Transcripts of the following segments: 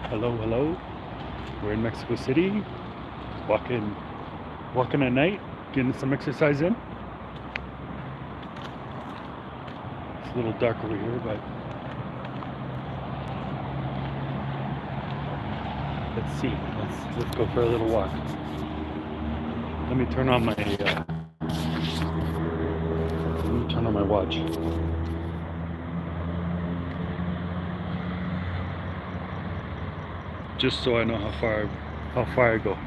Hello, hello. We're in Mexico City, walking, walking at night, getting some exercise in. It's a little dark over here, but let's see. Let's go for a little walk. Let me turn on my watch, just so I know how far I go.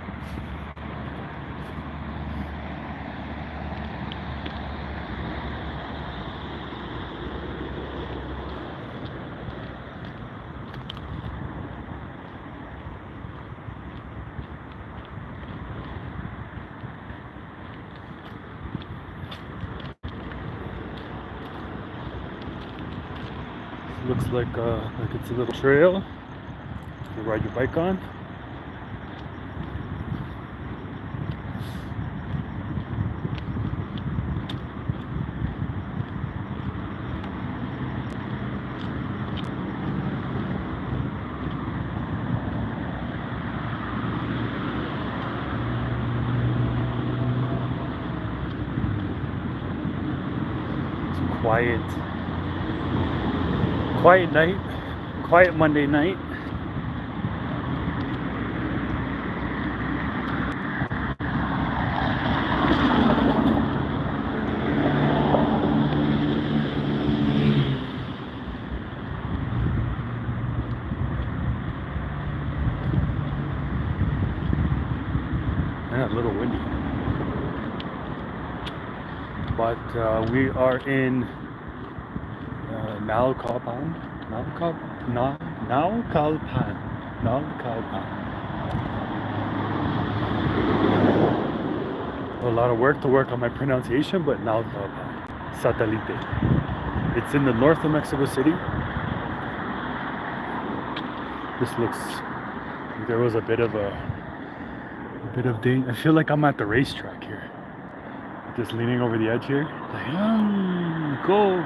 Looks like it's a little trail to ride your bike on. It's quiet night, quiet Monday night. Yeah, a little windy, but we are in Naucalpan. Naucalpan. A lot of work to work on my pronunciation, but Naucalpan. Satellite. It's in the north of Mexico City. This looks like there was a bit of danger. I feel like I'm at the racetrack here. Just leaning over the edge here. Like, go.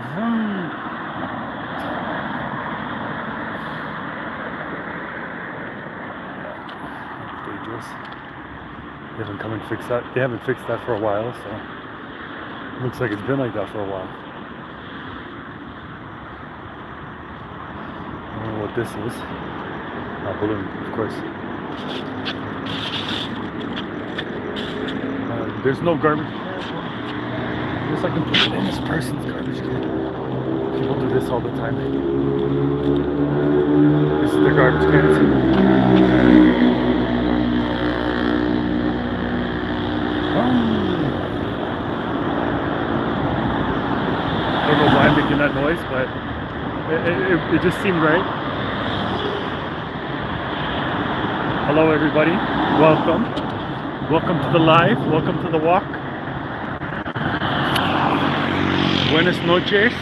Dangerous. They haven't come and fixed that. They haven't fixed that for a while, so it looks like it's been like that for a while. I don't know what this is. A balloon, of course. There's no garbage. I guess I can put it in this person's garbage can. People do this all the time. This is their garbage cans. I don't know why I'm making that noise, but it just seemed right. Hello, everybody. Welcome. Welcome to the live. Welcome to the walk. Buenas noches.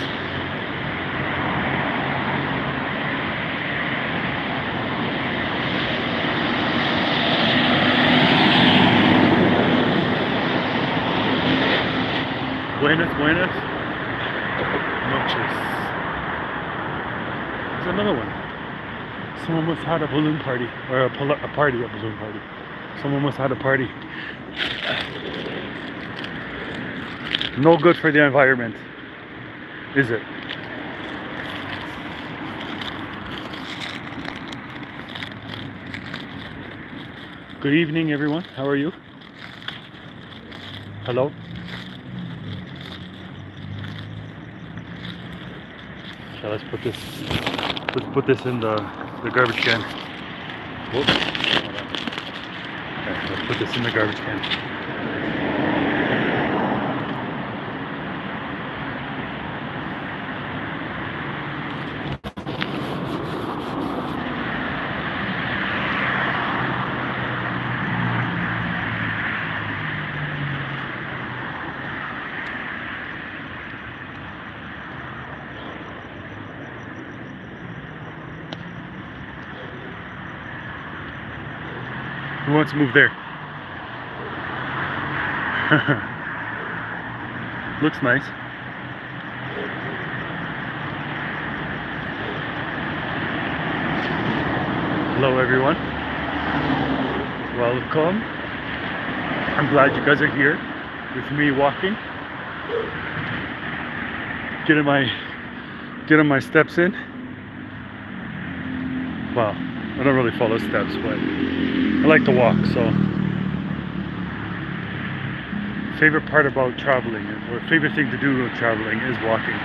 Buenas noches. There's another one. Someone must have had a balloon party, or a balloon party. Someone must have had a party. No good for the environment, is it? Good evening, everyone. How are you? Hello? Okay, let's put this in the garbage can. Whoops. Okay, let's put this in the garbage can. Who wants to move there? Looks nice. Hello everyone, welcome. I'm glad you guys are here with me walking, getting my steps in. Well, I don't really follow steps, but I like to walk. So favorite part about traveling, or favorite thing to do when traveling, is walking.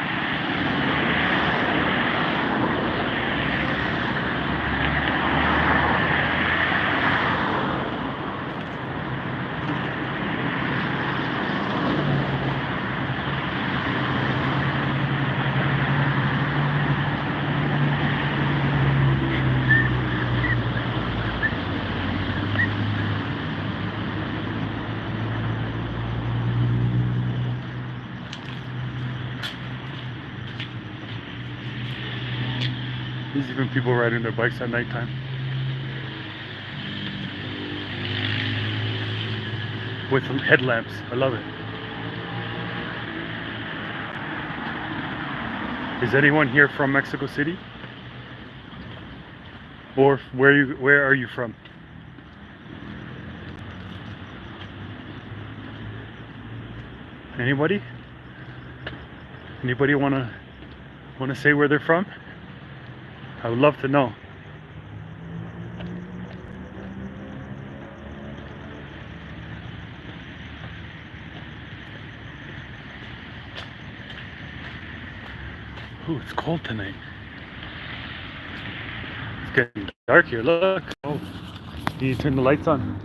There's even people riding their bikes at nighttime. With headlamps. I love it. Is anyone here from Mexico City? Or where are you from? Anybody? Anybody wanna say where they're from? I would love to know. Ooh, it's cold tonight. It's getting dark here. Look. Oh, can you turn the lights on?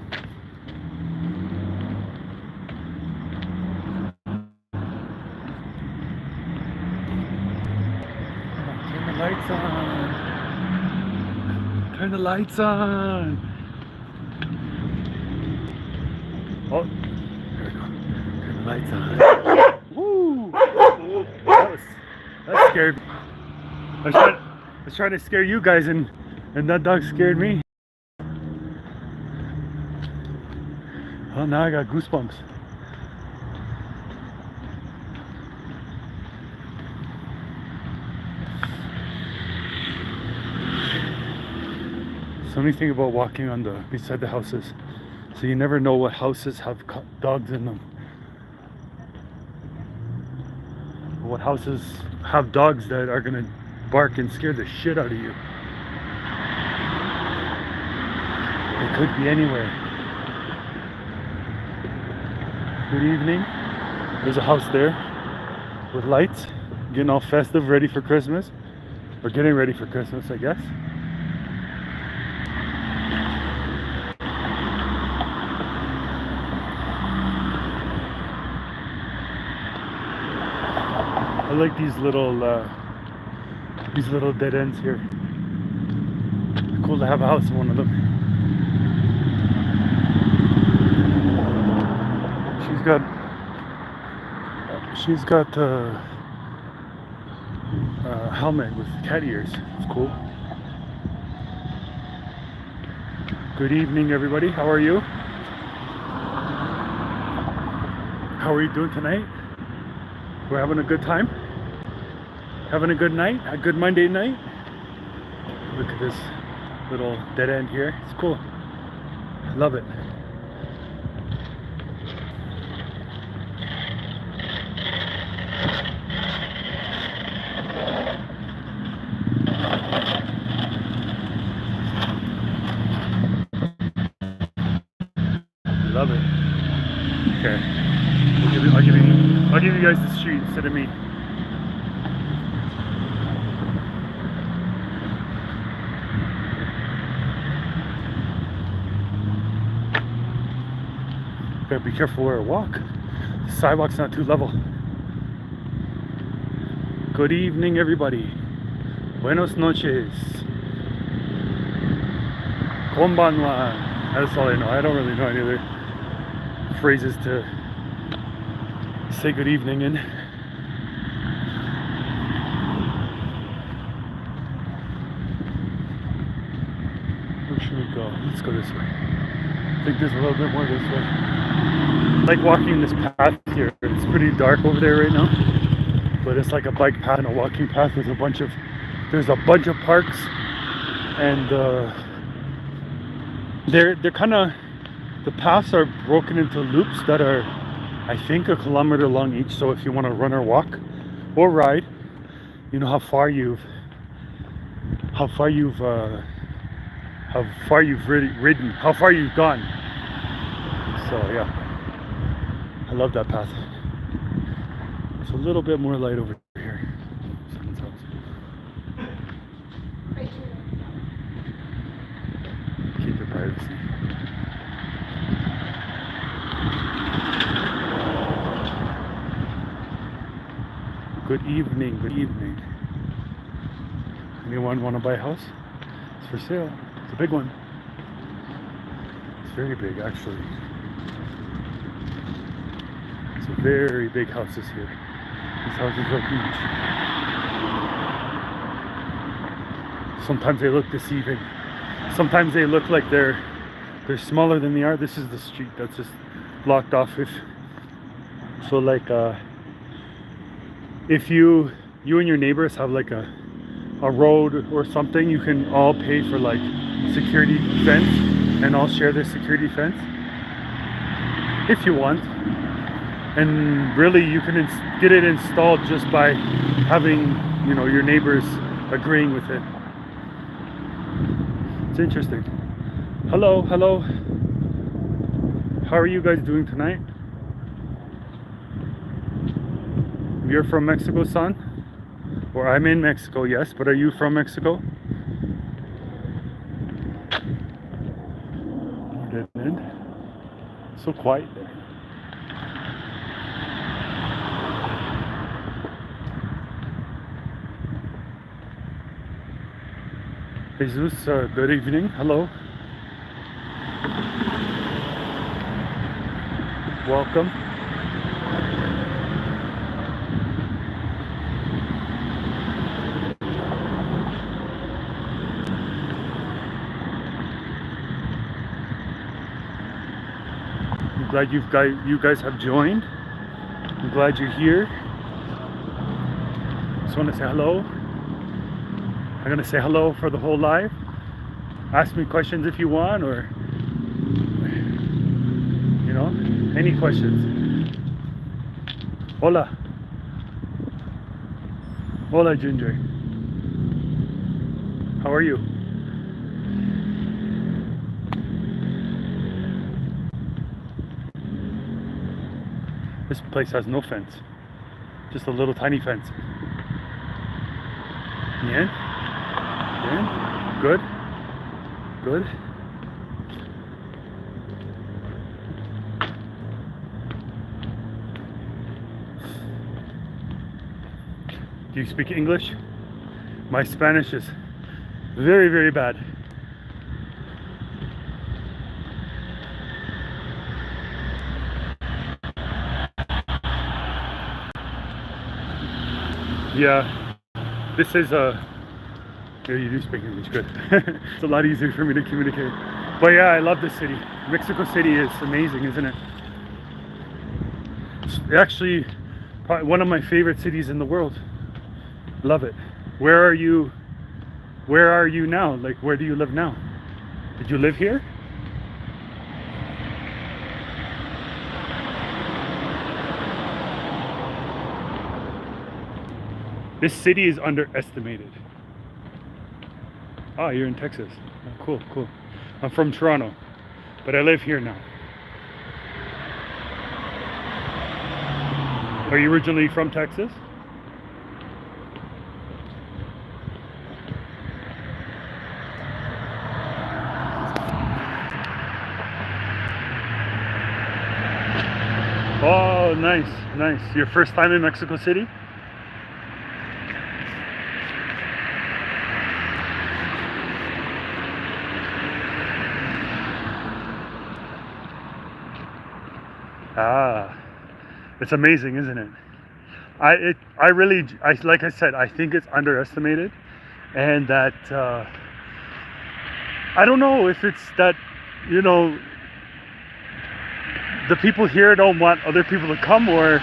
Turn the lights on. Turn the lights on. Oh, there we go. Turn the lights on. Woo! That scared me. I was trying to scare you guys, and that dog scared me. Oh, now I got goosebumps. So many things about walking on beside the houses. So you never know what houses have dogs in them. What houses have dogs that are gonna bark and scare the shit out of you. It could be anywhere. Good evening. There's a house there with lights, getting all festive, ready for Christmas. Or getting ready for Christmas, I guess. I like these little dead ends here. Cool to have a house in one of them. She's got a helmet with cat ears. It's cool. Good evening, everybody. How are you? How are you doing tonight? We're having a good time? Having a good night? A good Monday night? Look at this little dead end here. It's cool. I love it. Love it. Okay. I'll give you guys the street instead of me. Gotta be careful where I walk. The sidewalk's not too level. Good evening, everybody. Buenos noches. Konbanwa. That's all I know. I don't really know any other phrases to say good evening in. Where should we go? Let's go this way. I think there's a little bit more this way. I like walking this path here. It's pretty dark over there right now, but it's like a bike path and a walking path with there's a bunch of parks and they're kind of, the paths are broken into loops that are, I think, a kilometer long each. So if you want to run or walk or ride, you know how far you've how far you've uh, ridden, how far you've gone. So yeah, I love that path. It's a little bit more light over here. Someone's house. Keep your privacy. Good evening, good evening. Anyone want to buy a house? It's for sale. It's a big one. It's very big, actually. It's a very big houses here. These houses are huge. Sometimes they look deceiving. Sometimes they look like they're smaller than they are. This is the street that's just blocked off. So like if you and your neighbors have like a road or something, you can all pay for like security fence and all share this security fence if you want. And really you can get it installed just by having, you know, your neighbors agreeing with it. It's interesting. Hello, hello. How are you guys doing tonight? You're from Mexico, son? Or I'm in Mexico, yes, but are you from Mexico? Dead end. So quiet there. Jesus, good evening. Hello. Welcome. I'm glad you guys have joined. I'm glad you're here. Just want to say hello. I'm gonna say hello for the whole live. Ask me questions if you want, or you know, any questions. Hola. Hola, Ginger. How are you? This place has no fence. Just a little tiny fence. Yeah? Yeah? Good? Good? Do you speak English? My Spanish is very, very bad. Yeah, this is yeah, you do speak English, good. It's a lot easier for me to communicate. But yeah, I love this city. Mexico City is amazing, isn't it? It's actually probably one of my favorite cities in the world. Love it. Where are you now? Like, where do you live now? Did you live here? This city is underestimated. Ah, you're in Texas. Oh, cool, cool. I'm from Toronto, but I live here now. Are you originally from Texas? Oh, nice, nice. Your first time in Mexico City? Ah, it's amazing, isn't it? I like I said, I think it's underestimated, and that I don't know if it's that, you know, the people here don't want other people to come, or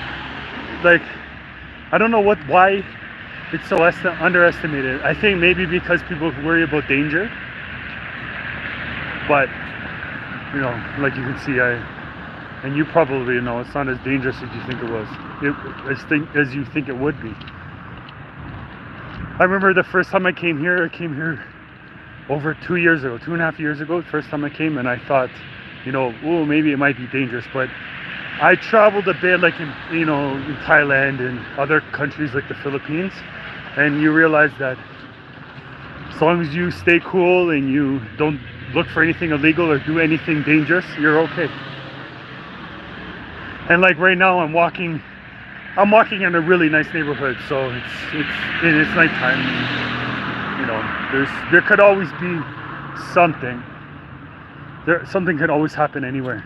like, I don't know why it's so underestimated. I think maybe because people worry about danger, but you know, like you can see, and you probably know, it's not as dangerous as you think it was. As you think it would be. I remember the first time I came here over 2 years ago, 2.5 years ago, the first time I came, and I thought, you know, oh, maybe it might be dangerous, but I traveled a bit, like in, you know, in Thailand and other countries like the Philippines, and you realize that as long as you stay cool and you don't look for anything illegal or do anything dangerous, you're okay. And like right now, I'm walking in a really nice neighborhood, so it's nighttime. You know, there could always be something. Something could always happen anywhere.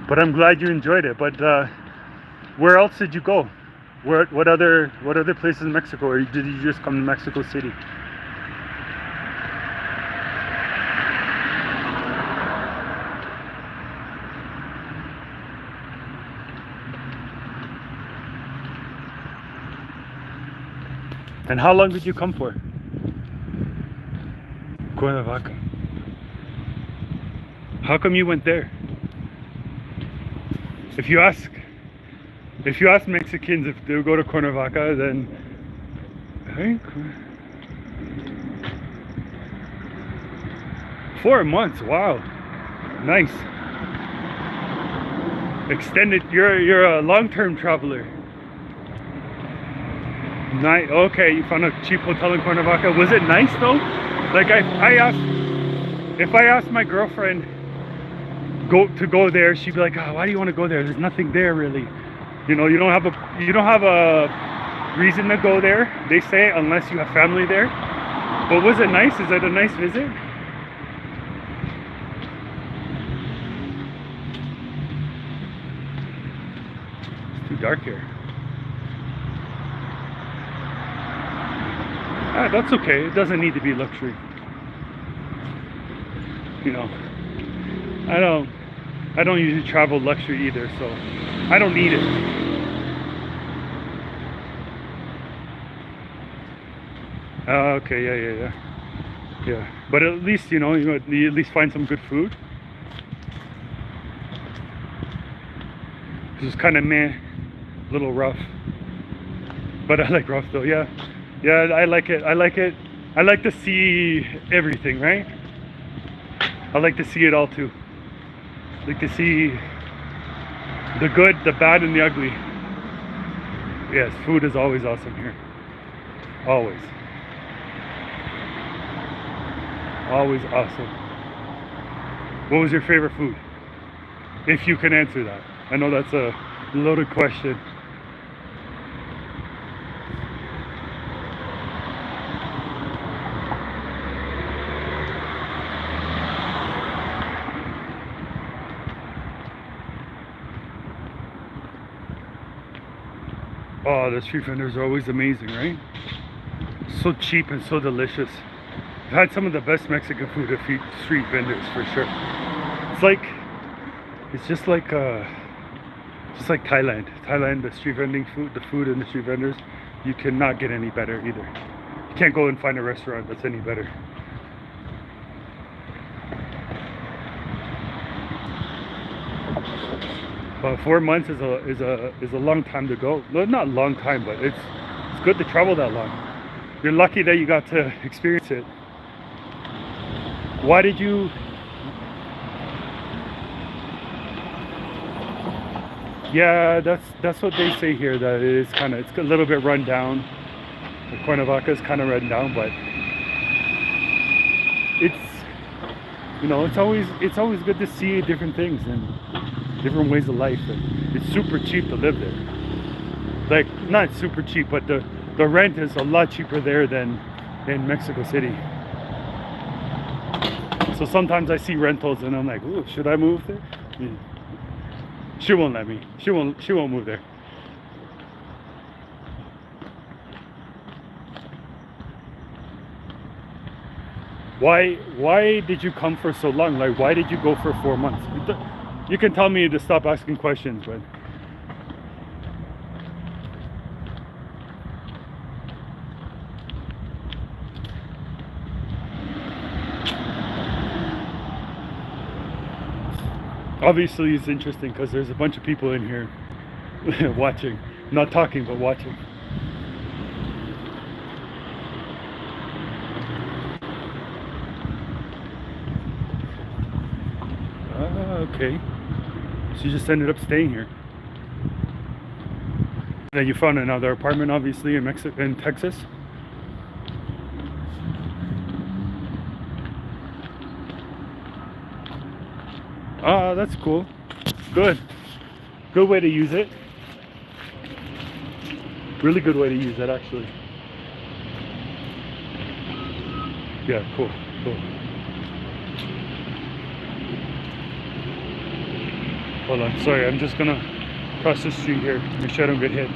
But I'm glad you enjoyed it. But where else did you go? What other places in Mexico, or did you just come to Mexico City? And how long did you come for? Cuernavaca. How come you went there? If you ask Mexicans if they'll go to Cuernavaca, then I think 4 months. Wow, nice. Extended. You're a long-term traveler. Nice. Okay, you found a cheap hotel in Cuernavaca. Was it nice though? Like if I asked my girlfriend to go there, she'd be like, oh, why do you want to go there? There's nothing there really. You know, you don't have a reason to go there, they say, unless you have family there. But was it nice? Is it a nice visit? It's too dark here. Ah, that's okay. It doesn't need to be luxury. You know, I don't usually travel luxury either, so I don't need it. Okay, yeah. But at least you at least find some good food. It's kind of meh, a little rough, but I like rough though. Yeah, I like it. I like to see everything, right? I like to see it all too. I like to see the good, the bad, and the ugly. Yes, food is always awesome here. Always awesome. What was your favorite food? If you can answer that. I know that's a loaded question. Oh, the street vendors are always amazing, right? So cheap and so delicious. I've had some of the best Mexican food at street vendors for sure. It's just like Thailand. Thailand, the street vending food, the food and the street vendors, you cannot get any better either. You can't go and find a restaurant that's any better. But 4 months is a long time to go. No, not a long time, but it's good to travel that long. You're lucky that you got to experience it. Why did you? Yeah, that's what they say here. That it's a little bit run down. The Cuernavaca is kind of run down, but it's always good to see different things and different ways of life. And it's super cheap to live there. Like, not super cheap, but the rent is a lot cheaper there than in Mexico City. So sometimes I see rentals and I'm like, ooh, should I move there? Yeah. She won't let me. She won't move there. Why did you come for so long? Like, why did you go for 4 months? You can tell me to stop asking questions, but Obviously, it's interesting because there's a bunch of people in here watching, not talking, but watching. Okay. So you just ended up staying here. Then you found another apartment, obviously, in Texas. Ah, that's cool. Good. Good way to use it. Really good way to use it, actually. Yeah, cool. Cool. Hold on. Sorry, I'm just gonna cross the street here. Make sure I don't get hit.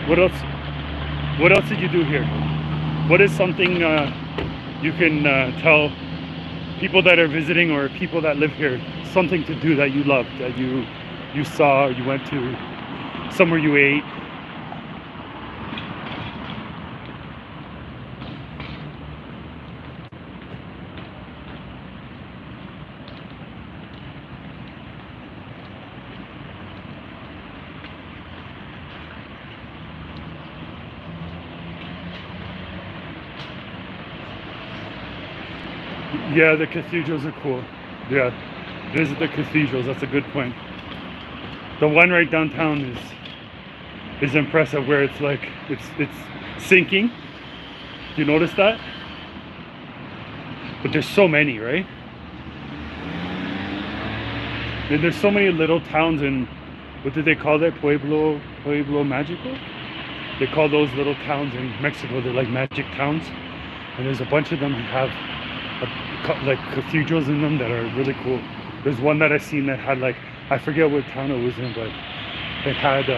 What else? What else did you do here? What is something you can tell people that are visiting or people that live here, something to do that you loved, that you saw, you went to, somewhere you ate? Yeah, the cathedrals are cool. Yeah, visit the cathedrals. That's a good point. The one right downtown is impressive. Where it's like it's sinking. You notice that? But there's so many, right? And there's so many little towns in, what did they call that? Pueblo Magico? They call those little towns in Mexico, they're like magic towns. And there's a bunch of them that have like cathedrals in them that are really cool. There's one that I seen that had like, I forget what town it was in, but it had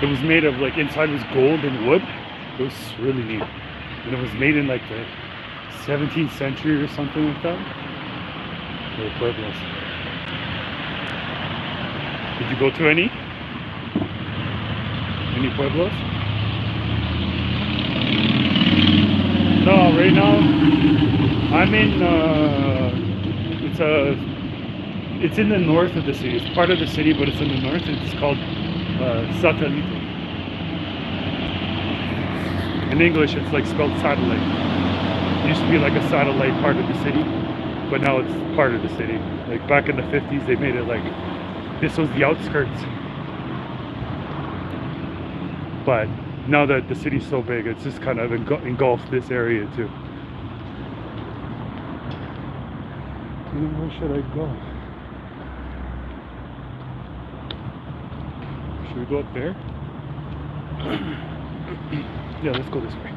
it was made of like, inside was gold and wood. It was really neat. And it was made in like the 17th century or something like that. The pueblos. Did you go to any pueblos? No, right now I'm in it's in the north of the city. It's part of the city, but it's in the north. It's called Satellite. In English, it's like spelled satellite. It used to be like a satellite part of the city, but now it's part of the city. Like back in the 50s, they made it like this was the outskirts. But now that the city's so big, it's just kind of engulfed this area too. Where should I go? Should we go up there? Yeah, let's go this way.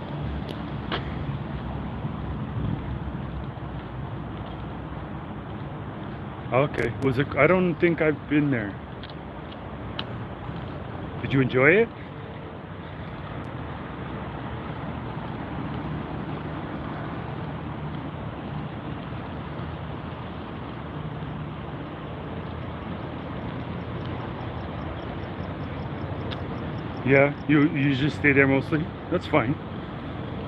Okay, was it? I don't think I've been there. Did you enjoy it? Yeah, you just stay there mostly. That's fine.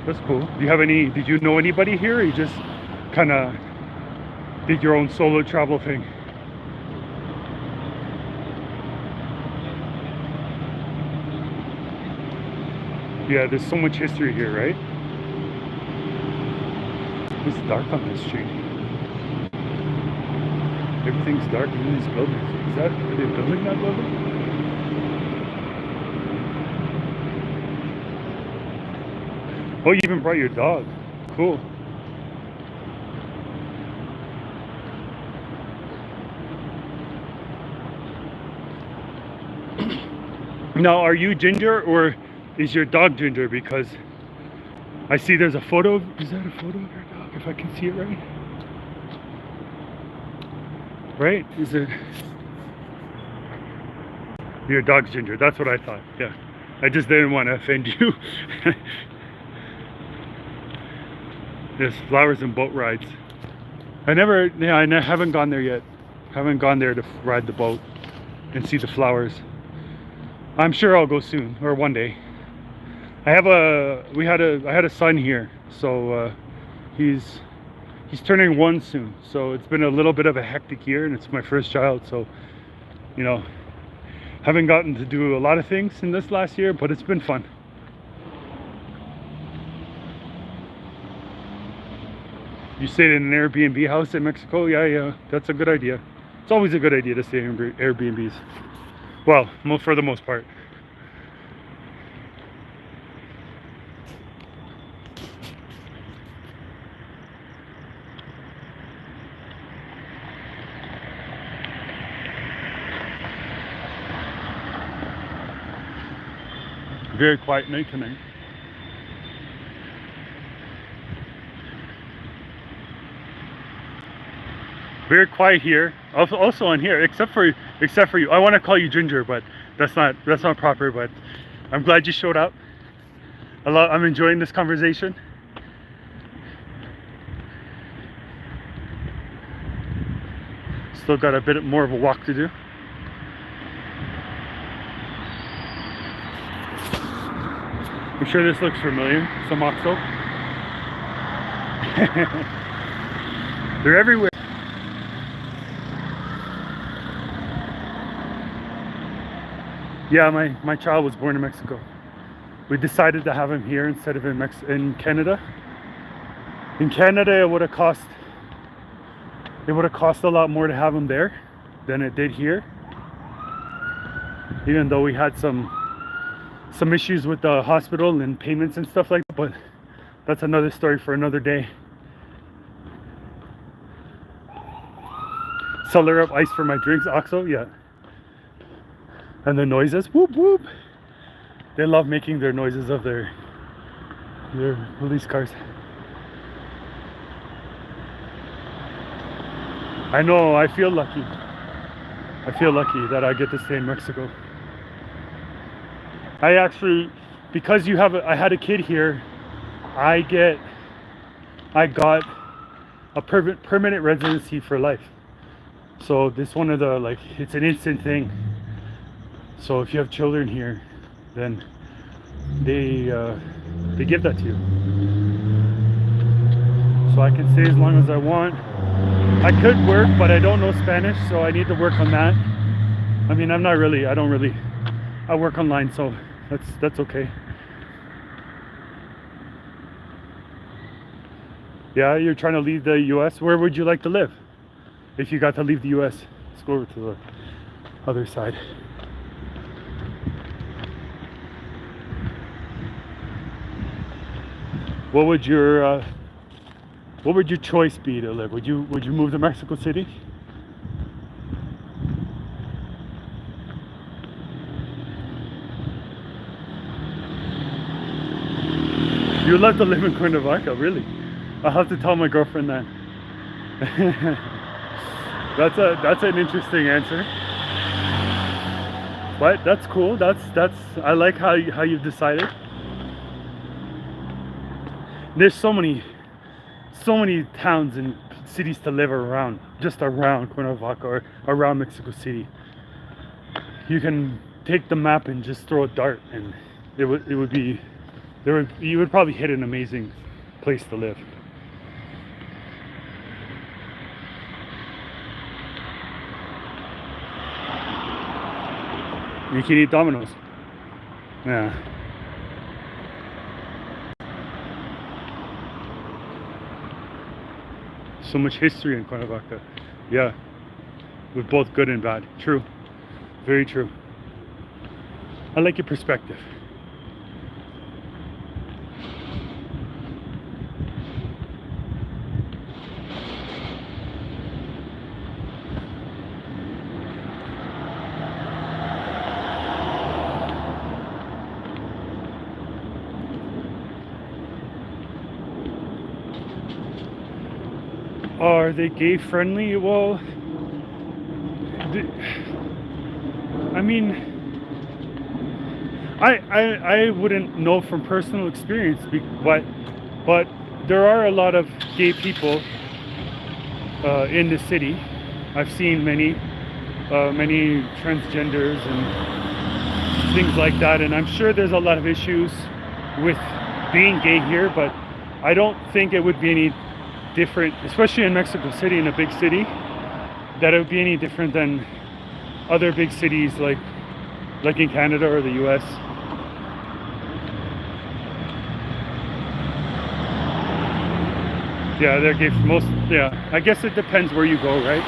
That's cool. Do you have any? Did you know anybody here? Or you just kind of did your own solo travel thing? Yeah, there's so much history here, right? It's dark on this street. Everything's dark in these buildings. Is that, are they building that building? Oh, you even brought your dog. Cool. Now, are you Ginger or is your dog Ginger? Because I see there's a photo. Is that a photo of your dog? If I can see it right. Right? Is it? Your dog's Ginger. That's what I thought. Yeah. I just didn't want to offend you. There's flowers and boat rides. I haven't gone there yet. Haven't gone there to ride the boat and see the flowers. I'm sure I'll go soon, or one day. I had a son here, so he's turning 1 soon. So it's been a little bit of a hectic year, and it's my first child. So, you know, haven't gotten to do a lot of things in this last year, but it's been fun. You stayed in an Airbnb house in Mexico? Yeah, that's a good idea. It's always a good idea to stay in Airbnbs. Well, for the most part. Very quiet night tonight. Very quiet here. Also on here, except for you. I want to call you Ginger, but that's not proper. But I'm glad you showed up. I'm enjoying this conversation. Still got a bit more of a walk to do. I'm sure this looks familiar. Some OXO. They're everywhere. Yeah, my child was born in Mexico. We decided to have him here instead of in Canada. In Canada, it would have cost a lot more to have him there than it did here. Even though we had some issues with the hospital and payments and stuff like that, but that's another story for another day. Seller up ice for my drinks, OXO, yeah. And the noises, whoop whoop. They love making their noises of their police cars. I know, I feel lucky. I feel lucky that I get to stay in Mexico. I actually, because I had a kid here, I got a permanent residency for life. So this one of the, it's an instant thing. So if you have children here, then they give that to you. So I can stay as long as I want. I could work, but I don't know Spanish, so I need to work on that. I mean, I work online, so that's okay. Yeah, you're trying to leave the US. Where would you like to live if you got to leave the US? Let's go over to the other side. What would your choice be to live? Would you move to Mexico City? You'd love to live in Cuernavaca, really? I'll have to tell my girlfriend that. That's an interesting answer. But that's cool. I like how you've decided. There's so many towns and cities to live around Cuernavaca or around Mexico City. You can take the map and just throw a dart, and you would probably hit an amazing place to live. You can eat Domino's. Yeah. So much history in Cuernavaca. Yeah. With both good and bad. True. Very true. I like your perspective. Are they gay friendly? Well, I mean, I wouldn't know from personal experience, but there are a lot of gay people in the city. I've seen many transgenders and things like that, and I'm sure there's a lot of issues with being gay here, but I don't think it would be any different, especially in Mexico City, in a big city, that it would be any different than other big cities like in Canada or the US. Yeah, they're gay for most. Yeah, I guess it depends where you go, right?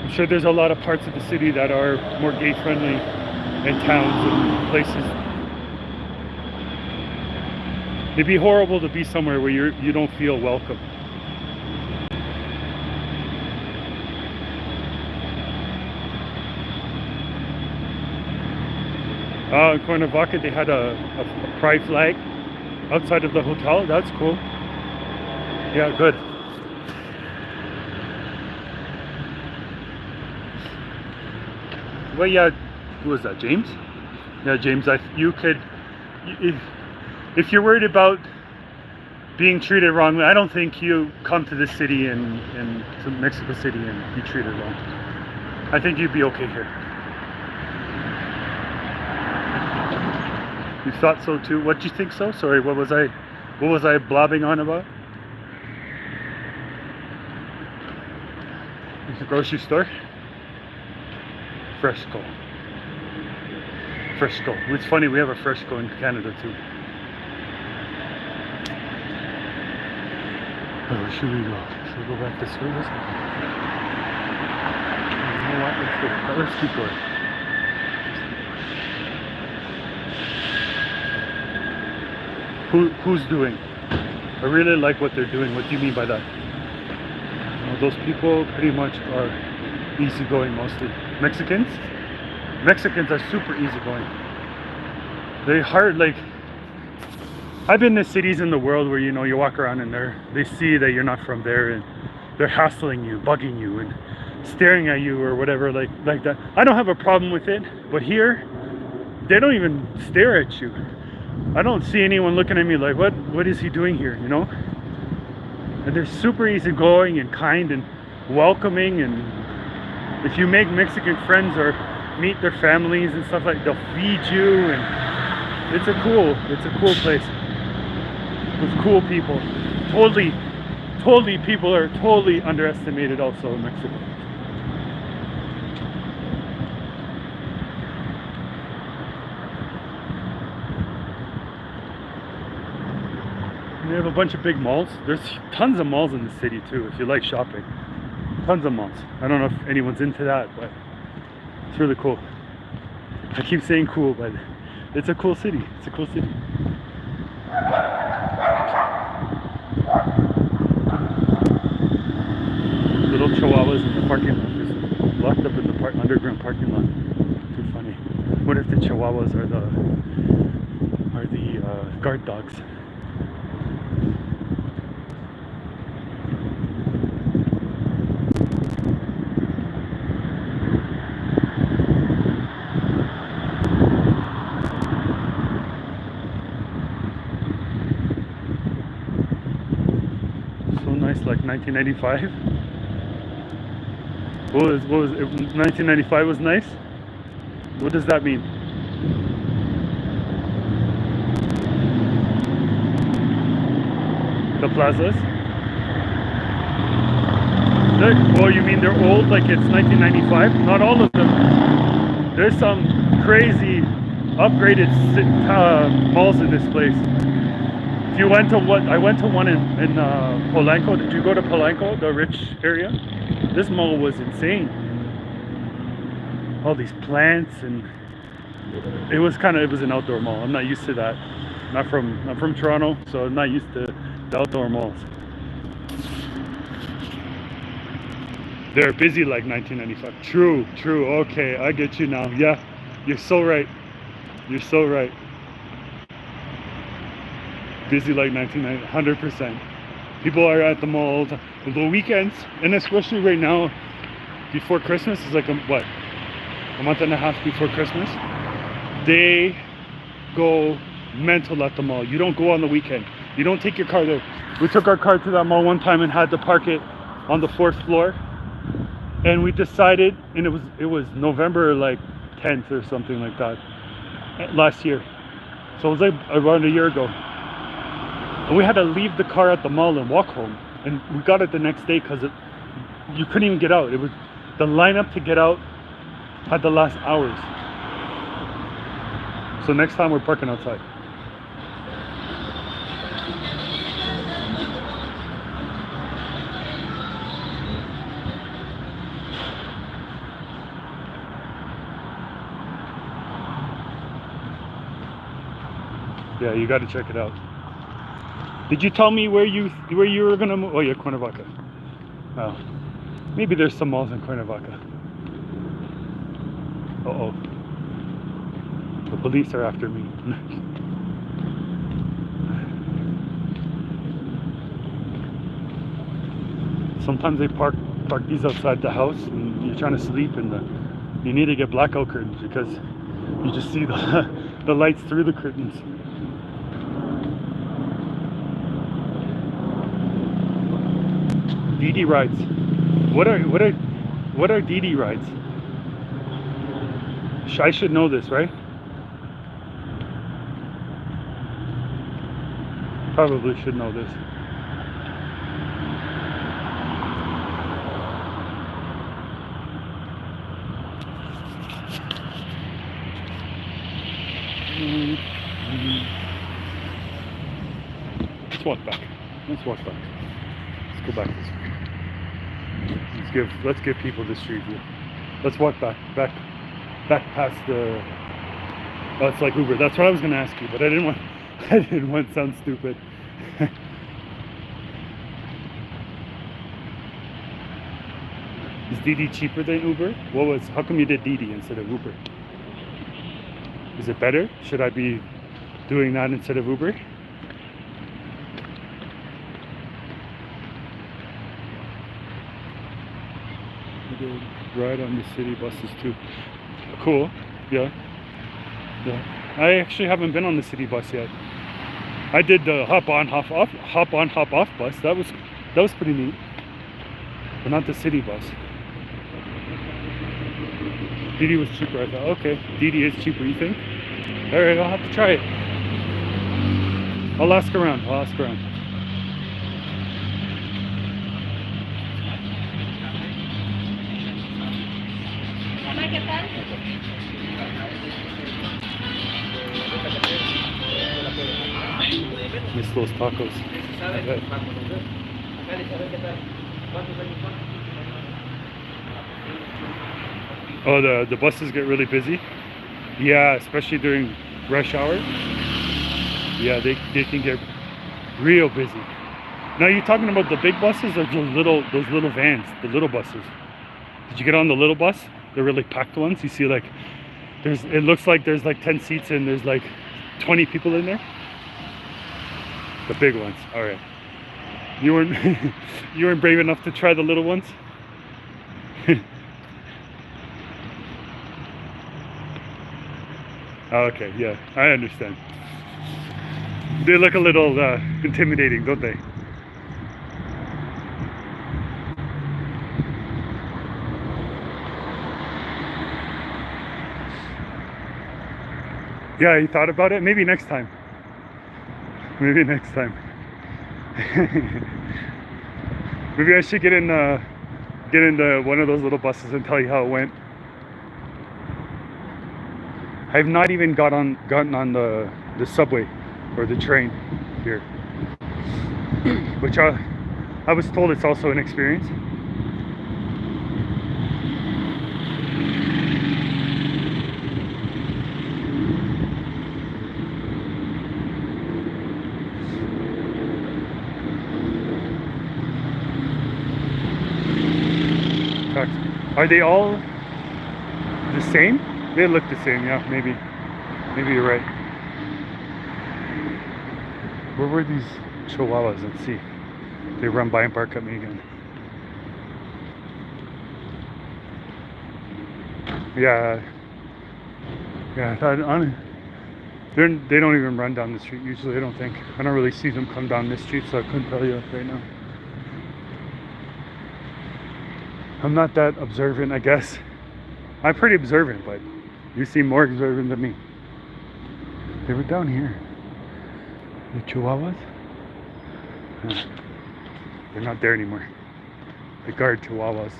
I'm sure there's a lot of parts of the city that are more gay friendly, in towns and places. It'd be horrible to be somewhere where you don't feel welcome. In Cuernavaca, they had a pride flag outside of the hotel. That's cool. Yeah, good. Well, yeah, who was that? James? Yeah, James. You could, if you're worried about being treated wrongly, I don't think you come to this city and to Mexico City and be treated wrong. I think you'd be okay here. You thought so too? What do you think so? Sorry, what was I blabbing on about? It's a grocery store. Fresco. It's funny, we have a Fresco in Canada too. Oh, where should we go? Should we go back this way? You know what? Let's keep going. Who's doing? I really like what they're doing. What do you mean by that? Those people pretty much are easygoing mostly. Mexicans are super easygoing. They're hard, like, I've been to cities in the world where, you know, you walk around and they see that you're not from there and they're hassling you, bugging you and staring at you or whatever, like that. I don't have a problem with it, but here, they don't even stare at you. I don't see anyone looking at me like, what is he doing here, you know? And they're super easygoing and kind and welcoming, and if you make Mexican friends or meet their families and stuff, like, they'll feed you, and it's a cool place with cool people. Totally people are totally underestimated also in Mexico. They have a bunch of big malls. There's tons of malls in the city too, if you like shopping. Tons of malls. I don't know if anyone's into that, but it's really cool. I keep saying cool, but it's a cool city. It's a cool city. Little chihuahuas in the parking lot. Just locked up in the underground parking lot. Too funny. What if the chihuahuas are the guard dogs? Like 1995. What was it? 1995 was nice? What does that mean? The plazas? Well, you mean they're old, like it's 1995? Not all of them. There's some crazy upgraded malls in this place. If you went to I went to one in Polanco. Did you go to Polanco, the rich area? This mall was insane. All these plants, and it was an outdoor mall. I'm not used to that. I'm from Toronto, so I'm not used to the outdoor malls. They're busy like 1995. True. Okay, I get you now. Yeah, you're so right. Busy like 1990, 100%. People are at the mall the weekends, and especially right now, before Christmas, is like a month and a half before Christmas. They go mental at the mall. You don't go on the weekend. You don't take your car there. We took our car to that mall one time and had to park it on the 4th floor, and we decided, and it was November like 10th or something like that last year. So it was like around a year ago. And we had to leave the car at the mall and walk home. And we got it the next day because you couldn't even get out. It was the lineup to get out had to last hours. So next time we're parking outside. Yeah, you got to check it out. Did you tell me where you were gonna move? Oh yeah, Cuernavaca. Oh, maybe there's some malls in Cuernavaca. Uh-oh, the police are after me. Sometimes they park these outside the house, and you're trying to sleep, and you need to get blackout curtains because you just see the lights through the curtains. DD rides. What are DD rides? I should know this, right? Probably should know this. Let's walk back. Let's walk back. Let's go back this way. Let's give people the street view. Let's walk back past the. Oh, it's like Uber. That's what I was gonna ask you, but I didn't want to sound stupid. Is DD cheaper than Uber? How come you did DD instead of Uber? Is it better? Should I be doing that instead of Uber? Ride on the city buses too. Cool. Yeah. I actually haven't been on the city bus yet. I did the hop on hop off bus. That was pretty neat. But not the city bus. DD was cheaper, I thought. Okay, DD is cheaper, you think? Alright, I'll have to try it. I'll ask around. Miss those tacos. Oh, the buses get really busy. Yeah, especially during rush hour. Yeah, they can get real busy. Now, you're talking about the big buses or those little vans, the little buses? Did you get on the little bus? The really packed ones. You see, like, it looks like there's like 10 seats and there's like 20 people in there. The big ones. All right. You weren't brave enough to try the little ones. Okay, yeah, I understand. They look a little intimidating, don't they? Yeah, you thought about it? Maybe next time. Maybe next time. Maybe I should get in one of those little buses and tell you how it went. I've not even gotten on the subway or the train here, which I was told it's also an experience. Are they all the same? They look the same, yeah, maybe you're right. Where were these chihuahuas? Let's see. They run by and bark at me again. Yeah, they don't even run down the street usually, I don't think. I don't really see them come down this street, so I couldn't tell you right now. I'm not that observant, I guess. I'm pretty observant, but you seem more observant than me. They were down here. The Chihuahuas? Huh. They're not there anymore. The guard Chihuahuas.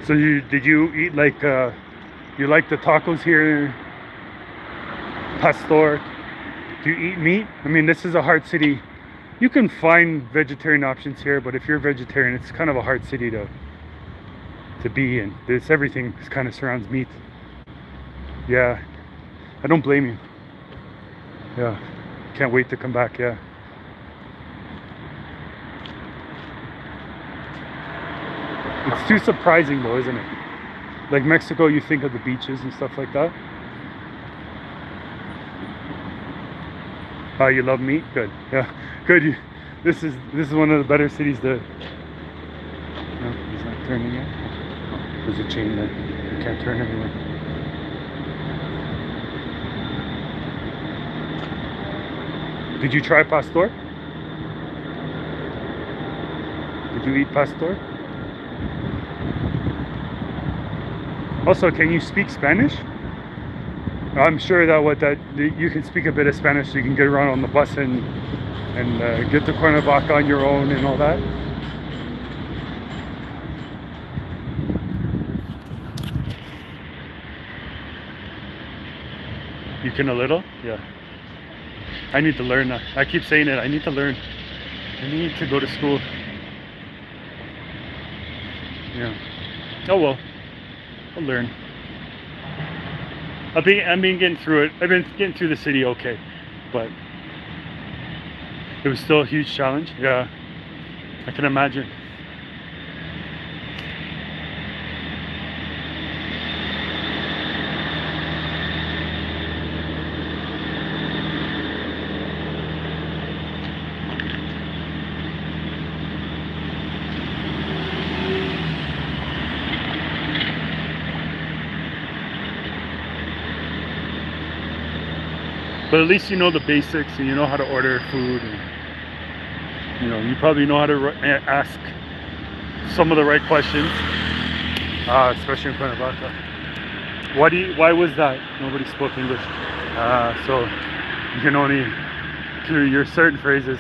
So did you eat like you like the tacos here, pastor? Do you eat meat? I mean, this is a hard city. You can find vegetarian options here, but if you're vegetarian, it's kind of a hard city to be in. This everything kind of surrounds meat. Yeah, I don't blame you. Yeah, can't wait to come back. Yeah. It's too surprising though, isn't it? Like Mexico, you think of the beaches and stuff like that. Oh, you love meat? Good. Yeah, good. This is one of the better cities to. No, he's not turning yet. Oh, there's a chain there. You can't turn anywhere. Did you try pastor? Did you eat pastor? Also, can you speak Spanish? I'm sure that you can speak a bit of Spanish, so you can get around on the bus and get to Cuernavaca on your own and all that. You can a little? Yeah. I need to learn. I keep saying it. I need to learn. I need to go to school. Yeah. Oh well. I'll learn. I've been getting through it. I've been getting through the city okay, but it was still a huge challenge. Yeah, I can imagine. But at least you know the basics and you know how to order food, and you probably know how to ask some of the right questions, especially in Cuernavaca. Why was that? Nobody spoke English, so you can only through your certain phrases.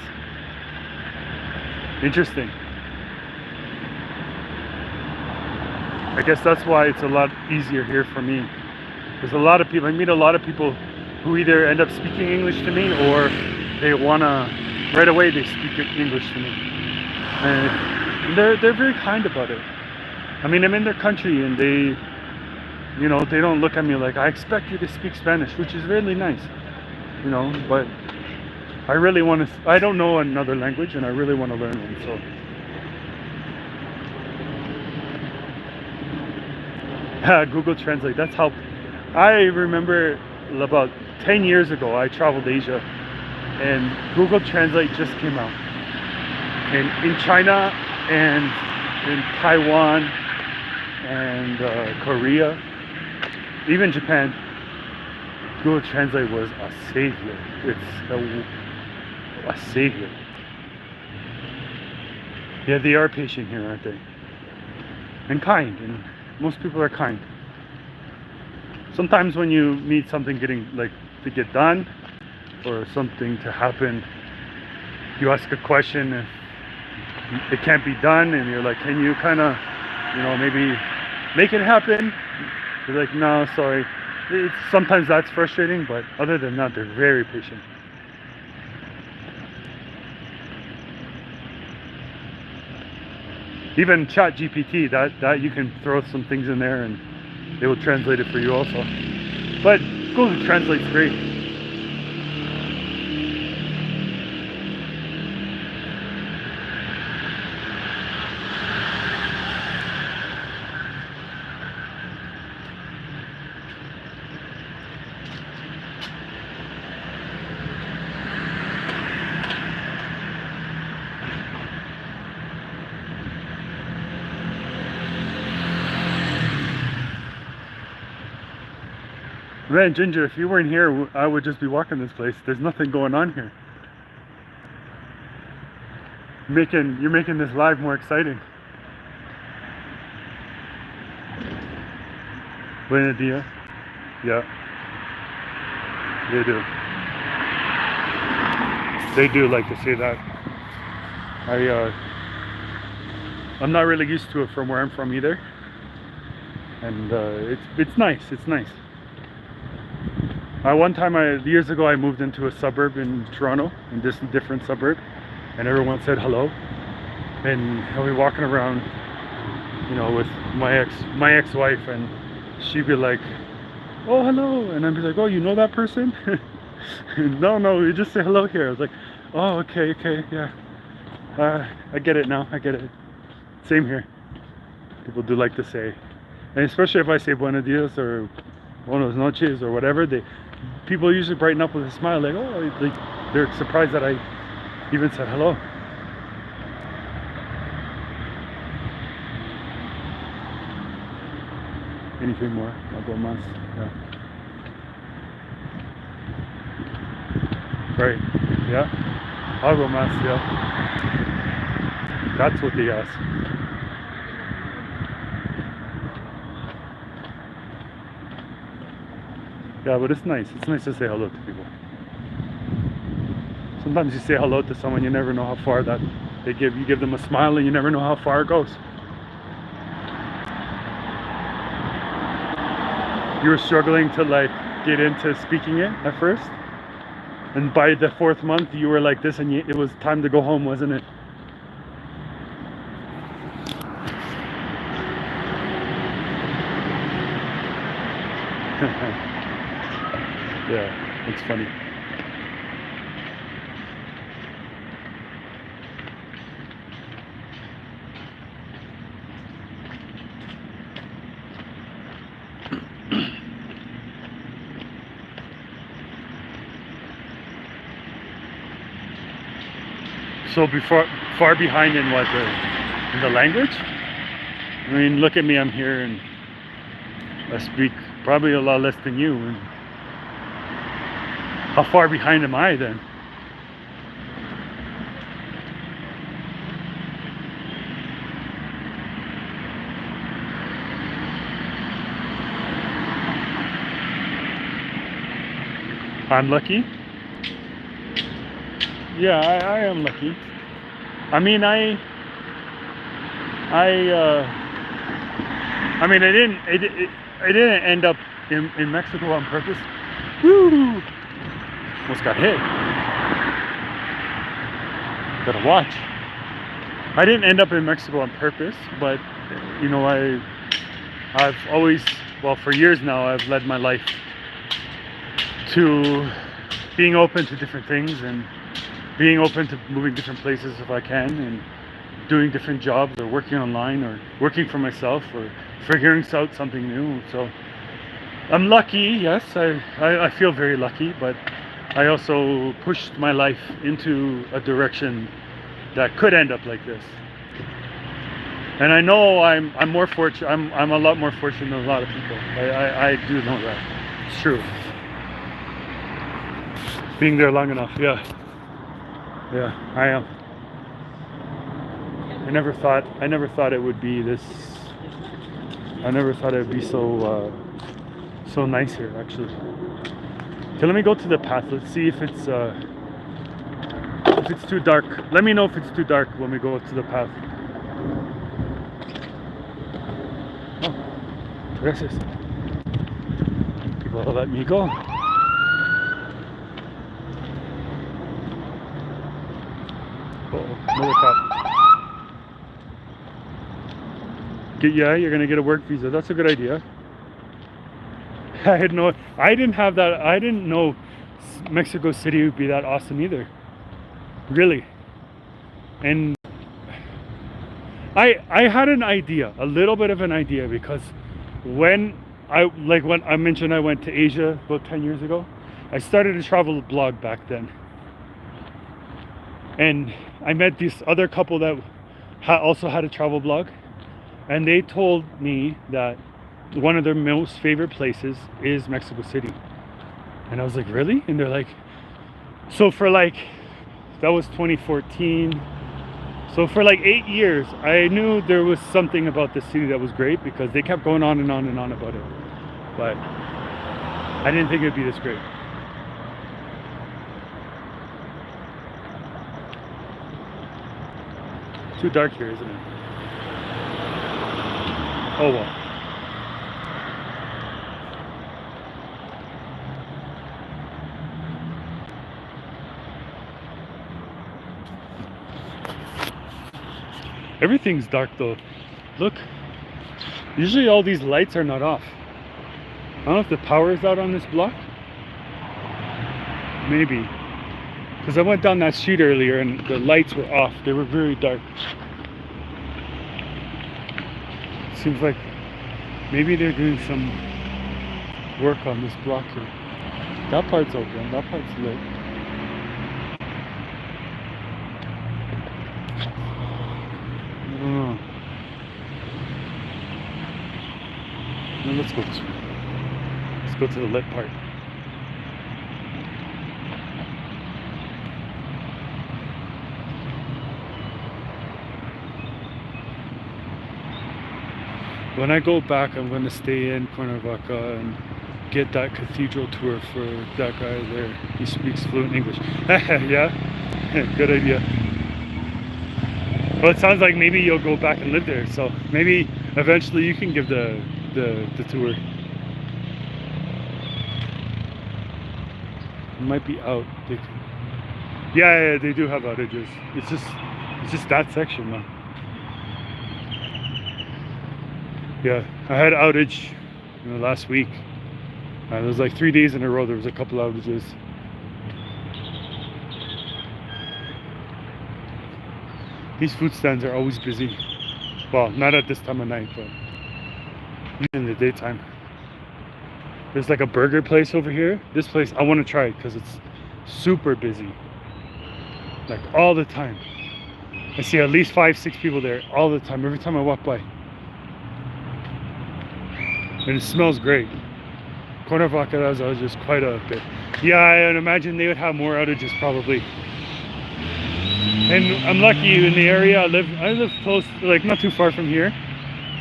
Interesting. I guess that's why it's a lot easier here for me. There's a lot of people. I meet a lot of people who either end up speaking English to me or they wanna right away they speak English to me, and they're very kind about it. I mean, I'm in their country and they don't look at me like I expect you to speak Spanish, which is really nice, But I really want to. I don't know another language, and I really want to learn one. So Google Translate. That's helped. I remember about 10 years ago, I traveled Asia, and Google Translate just came out. And in China and in Taiwan and Korea, even Japan, Google Translate was a savior. It's a savior. Yeah, they are patient here, aren't they? And kind, and most people are kind. Sometimes when you need something to get done or something to happen, you ask a question and it can't be done, and you're like, can you kind of, maybe make it happen? They're like, no, sorry. Sometimes that's frustrating, but other than that, they're very patient. Even ChatGPT, that you can throw some things in there and they will translate it for you also. But Google Translate's great. Man, Ginger, if you weren't here, I would just be walking this place. There's nothing going on here. You're making this live more exciting. Buenos dias. Yeah, they do. They do like to say that. I'm not really used to it from where I'm from either, and it's nice. It's nice. One time, years ago, I moved into a suburb in Toronto, in this different suburb, and everyone said hello, and I'll be walking around, with my ex-wife, and she'd be like, "Oh, hello," and I'd be like, "Oh, you know that person?" No, you just say hello here. I was like, "Oh, okay, yeah. I get it now. I get it." Same here. People do like to say, and especially if I say buenos dias or buenas noches or whatever, people usually brighten up with a smile, like, oh, they're surprised that I even said hello. Anything more? Algo más. Yeah. Right. Yeah. Algo más. Yeah. That's what they ask. Yeah, but it's nice. It's nice to say hello to people. Sometimes you say hello to someone, you never know how far that you give them a smile, and you never know how far it goes. You were struggling to get into speaking it at first, and by the 4th month you were like this, and it was time to go home, wasn't it? Yeah, it's funny. So far behind in what, in the language? I mean, look at me, I'm here, and I speak probably a lot less than you. And how far behind am I then? I'm lucky. Yeah, I am lucky. I mean, I didn't end up in Mexico on purpose. Woo! Almost got hit. Better watch. I didn't end up in Mexico on purpose, but I've always, well, for years now, I've led my life to being open to different things, and being open to moving different places if I can, and doing different jobs, or working online, or working for myself, or figuring out something new. So I'm lucky, yes, I feel very lucky, but I also pushed my life into a direction that could end up like this. And I know I'm more fortunate. I'm a lot more fortunate than a lot of people. I do know that. It's true. Being there long enough, yeah, I am. I never thought it would be this. I never thought it would be so nice here, actually. Okay, let me go to the path. Let's see if it's too dark. Let me know if it's too dark when we go to the path. Oh, gracias. People let me go. Another cop. You're gonna get a work visa. That's a good idea. I didn't have that. I didn't know Mexico City would be that awesome either. Really. And I had an idea, a little bit of an idea, because when I mentioned I went to Asia about 10 years ago, I started a travel blog back then. And I met this other couple that also had a travel blog, and they told me that one of their most favorite places is Mexico City. And I was like, really? And they're like, so for like, that was 2014. So for like 8 years, I knew there was something about the city that was great because they kept going on and on and on about it. But I didn't think it'd be this great. Too dark here, isn't it? Oh well. Everything's dark though. Look, usually all these lights are not off. I don't know if the power is out on this block. Maybe. Because I went down that street earlier and the lights were off. They were very dark. Seems like maybe they're doing some work on this block here. That part's open, that part's lit. I don't know. No, let's go this way. Let's go to the lit part. When I go back, I'm going to stay in Cuernavaca and get that cathedral tour for that guy there. He speaks fluent English. Yeah? Good idea. Well, it sounds like maybe you'll go back and live there, so maybe eventually you can give the tour. It might be out. Yeah, they do have outages. It's just that section, man. Yeah, I had outage last week. There was like 3 days in a row. There was a couple outages. These food stands are always busy. Well, not at this time of night, but in the daytime. There's like a burger place over here. This place I want to try because it's super busy. Like all the time. I see at least 5-6 people there all the time. Every time I walk by. And it smells great. Cuernavaca has outages quite a bit. Yeah, I would imagine they would have more outages probably. And I'm lucky in the area I live close, like not too far from here.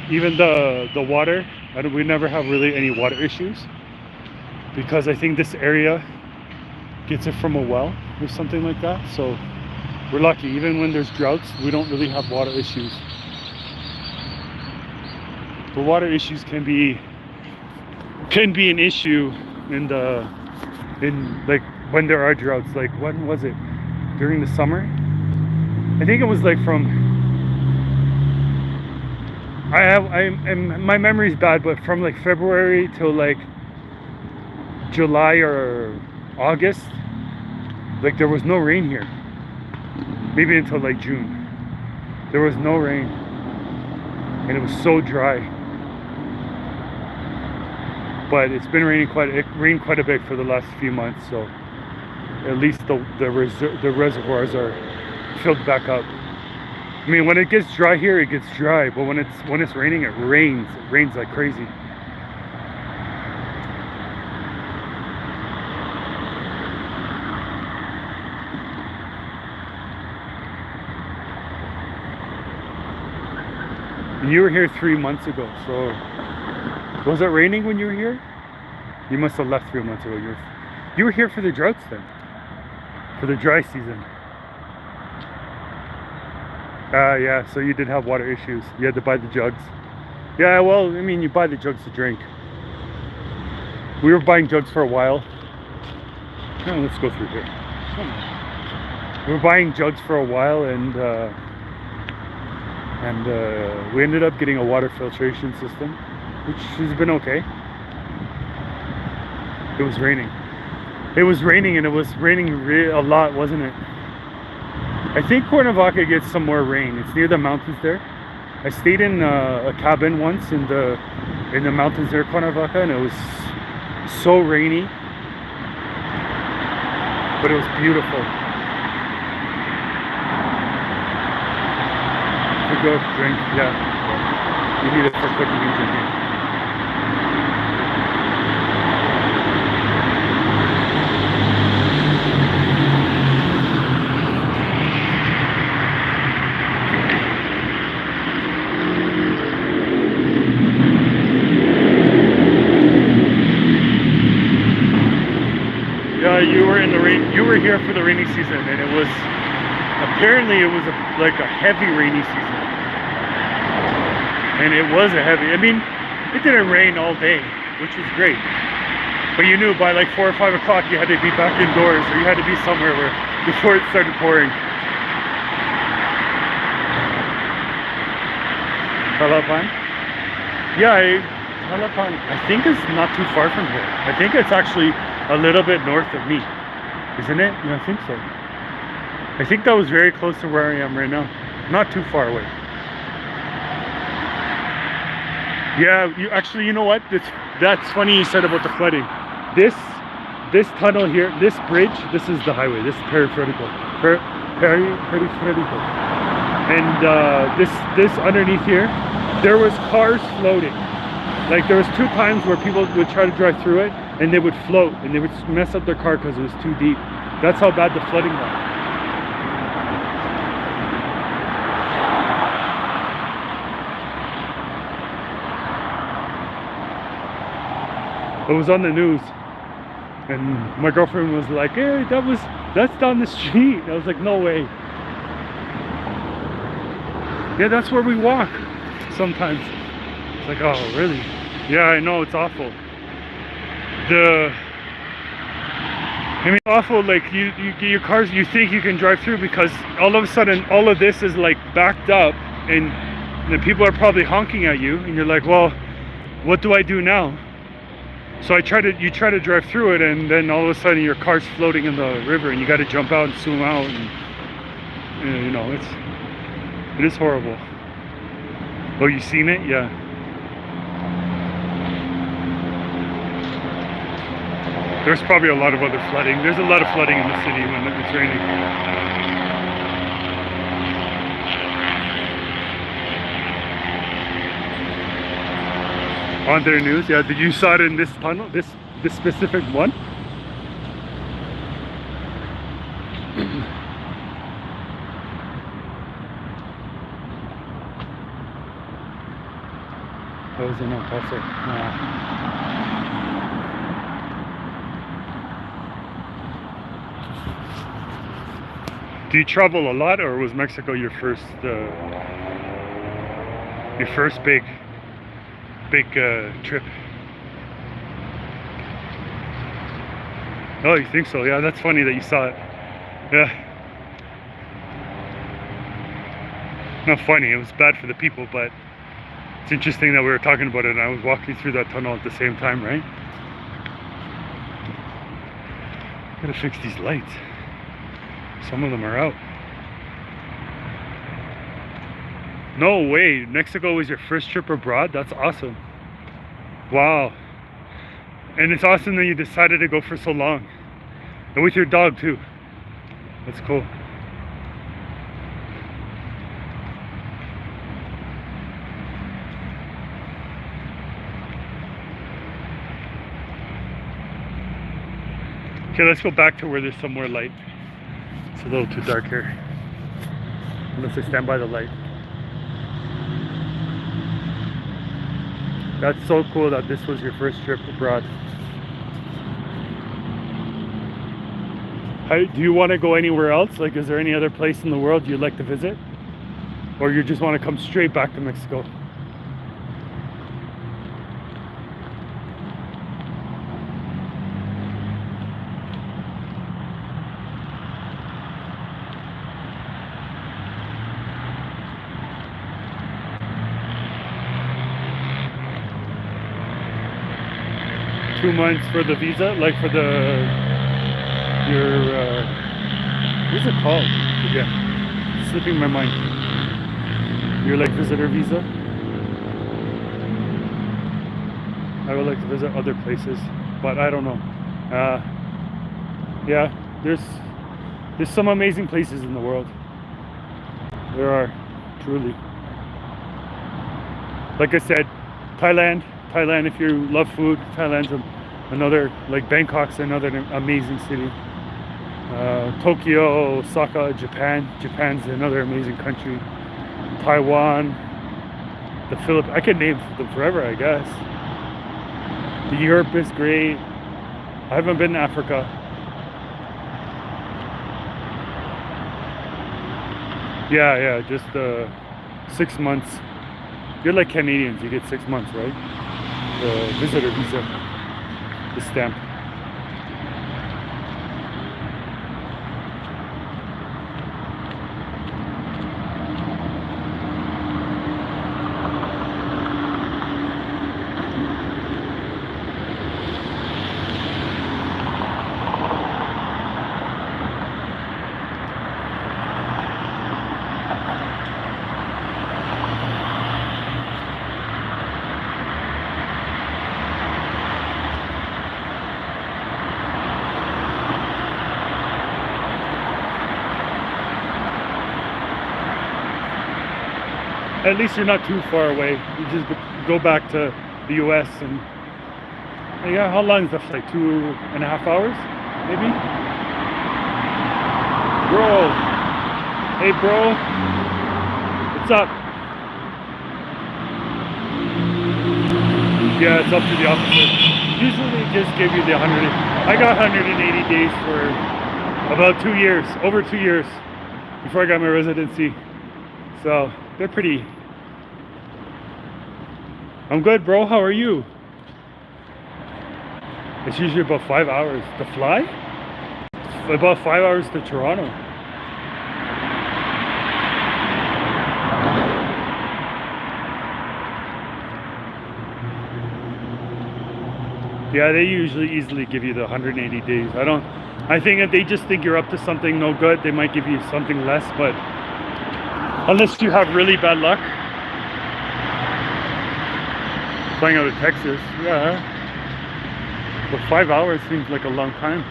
Even the water, we never have really any water issues. Because I think this area gets it from a well or something like that. So we're lucky. Even when there's droughts, we don't really have water issues. But water issues can be an issue in like when there are droughts. Like when was it? During the summer? I think it was like from my memory's bad, but from like February till like July or August, like there was no rain here. Maybe until like June. There was no rain. And it was so dry. But it's been raining it rained quite a bit for the last few months, so at least the reservoirs are filled back up. I mean, when it gets dry here, it gets dry, but when it's raining, it rains. It rains like crazy. And you were here 3 months ago, so was it raining when you were here? You must have left 3 months ago. You were here for the droughts then, for the dry season. Yeah, so you did have water issues. You had to buy the jugs. Yeah, well, I mean, you buy the jugs to drink. We were buying jugs for a while. Oh, let's go through here. We were buying jugs for a while, and we ended up getting a water filtration system, which has been okay. It was raining. It was raining, and it was raining a lot, wasn't it? I think Cuernavaca gets some more rain. It's near the mountains there. I stayed in a cabin once in the mountains near Cuernavaca, and it was so rainy, but it was beautiful. To go drink, yeah. You need it for cooking and drinking. you were in the rain. You were here for the rainy season, and it was apparently it was like a heavy rainy season, and it was a heavy. I mean, it didn't rain all day, which was great, but you knew by like 4 or 5 o'clock you had to be back indoors, or you had to be somewhere where before it started pouring. Coyoacan? Yeah, Coyoacan, I think it's not too far from here. I think it's actually a little bit north of me, isn't it? Yeah, I think so. I think that was very close to where I am right now. Not too far away. Yeah, you know what? That's funny you said about the flooding. This tunnel here, this bridge, this is the highway. This is peripheral. Peripheral. And this underneath here, there was cars floating. Like there was 2 times where people would try to drive through it and they would float and they would mess up their car because it was too deep. That's how bad the flooding was. It was on the news, and my girlfriend was like, "Hey, that's down the street." I was like, "No way." Yeah, that's where we walk sometimes. It's like, oh, really? Yeah, I know, it's awful. Awful, like you get your cars, you think you can drive through because all of a sudden all of this is like backed up and the people are probably honking at you and you're like, well, what do I do now? So you try to drive through it, and then all of a sudden your car's floating in the river and you got to jump out and swim out, and you know, it is horrible. Oh, you seen it? Yeah. There's probably a lot of other flooding. There's a lot of flooding in the city when it's raining. On their news, yeah. Did you saw it in this tunnel? This specific one? That was in El Paso. Do you travel a lot, or was Mexico your first big trip? Oh, you think so? Yeah, that's funny that you saw it. Yeah. Not funny, it was bad for the people, but it's interesting that we were talking about it and I was walking through that tunnel at the same time, right? Gotta fix these lights. Some of them are out. No way, Mexico was your first trip abroad? That's awesome. Wow. And it's awesome that you decided to go for so long. And with your dog too. That's cool. Okay, let's go back to where there's some more light. It's a little too dark here. Unless I stand by the light. That's so cool that this was your first trip abroad. Do you want to go anywhere else? Like, is there any other place in the world you'd like to visit? Or you just want to come straight back to Mexico? Two months for the visa, like for your what's it called? Yeah, it's slipping my mind. Your like visitor visa. I would like to visit other places, but I don't know. Yeah, there's some amazing places in the world. There are, truly. Like I said, Thailand, if you love food, Thailand's another, like Bangkok's another amazing city. Tokyo, Osaka, Japan's another amazing country. Taiwan, the Philippines, I could name them forever, I guess. Europe is great. I haven't been to Africa. Yeah, just 6 months. You're like Canadians, you get 6 months, right? The visitor visa, the stamp. At least you're not too far away. You just go back to the US and yeah, how long is the flight? 2.5 hours, maybe? Bro, hey bro, what's up? Yeah, it's up to the officer. Usually they just give you the 100. I got 180 days for about 2 years, over 2 years before I got my residency. So they're pretty. I'm good, bro. How are you? It's usually about 5 hours to fly. About 5 hours to Toronto. Yeah, they usually easily give you the 180 days. I think if they just think you're up to something no good, they might give you something less, but unless you have really bad luck. Flying out of Texas, yeah. But 5 hours seems like a long time.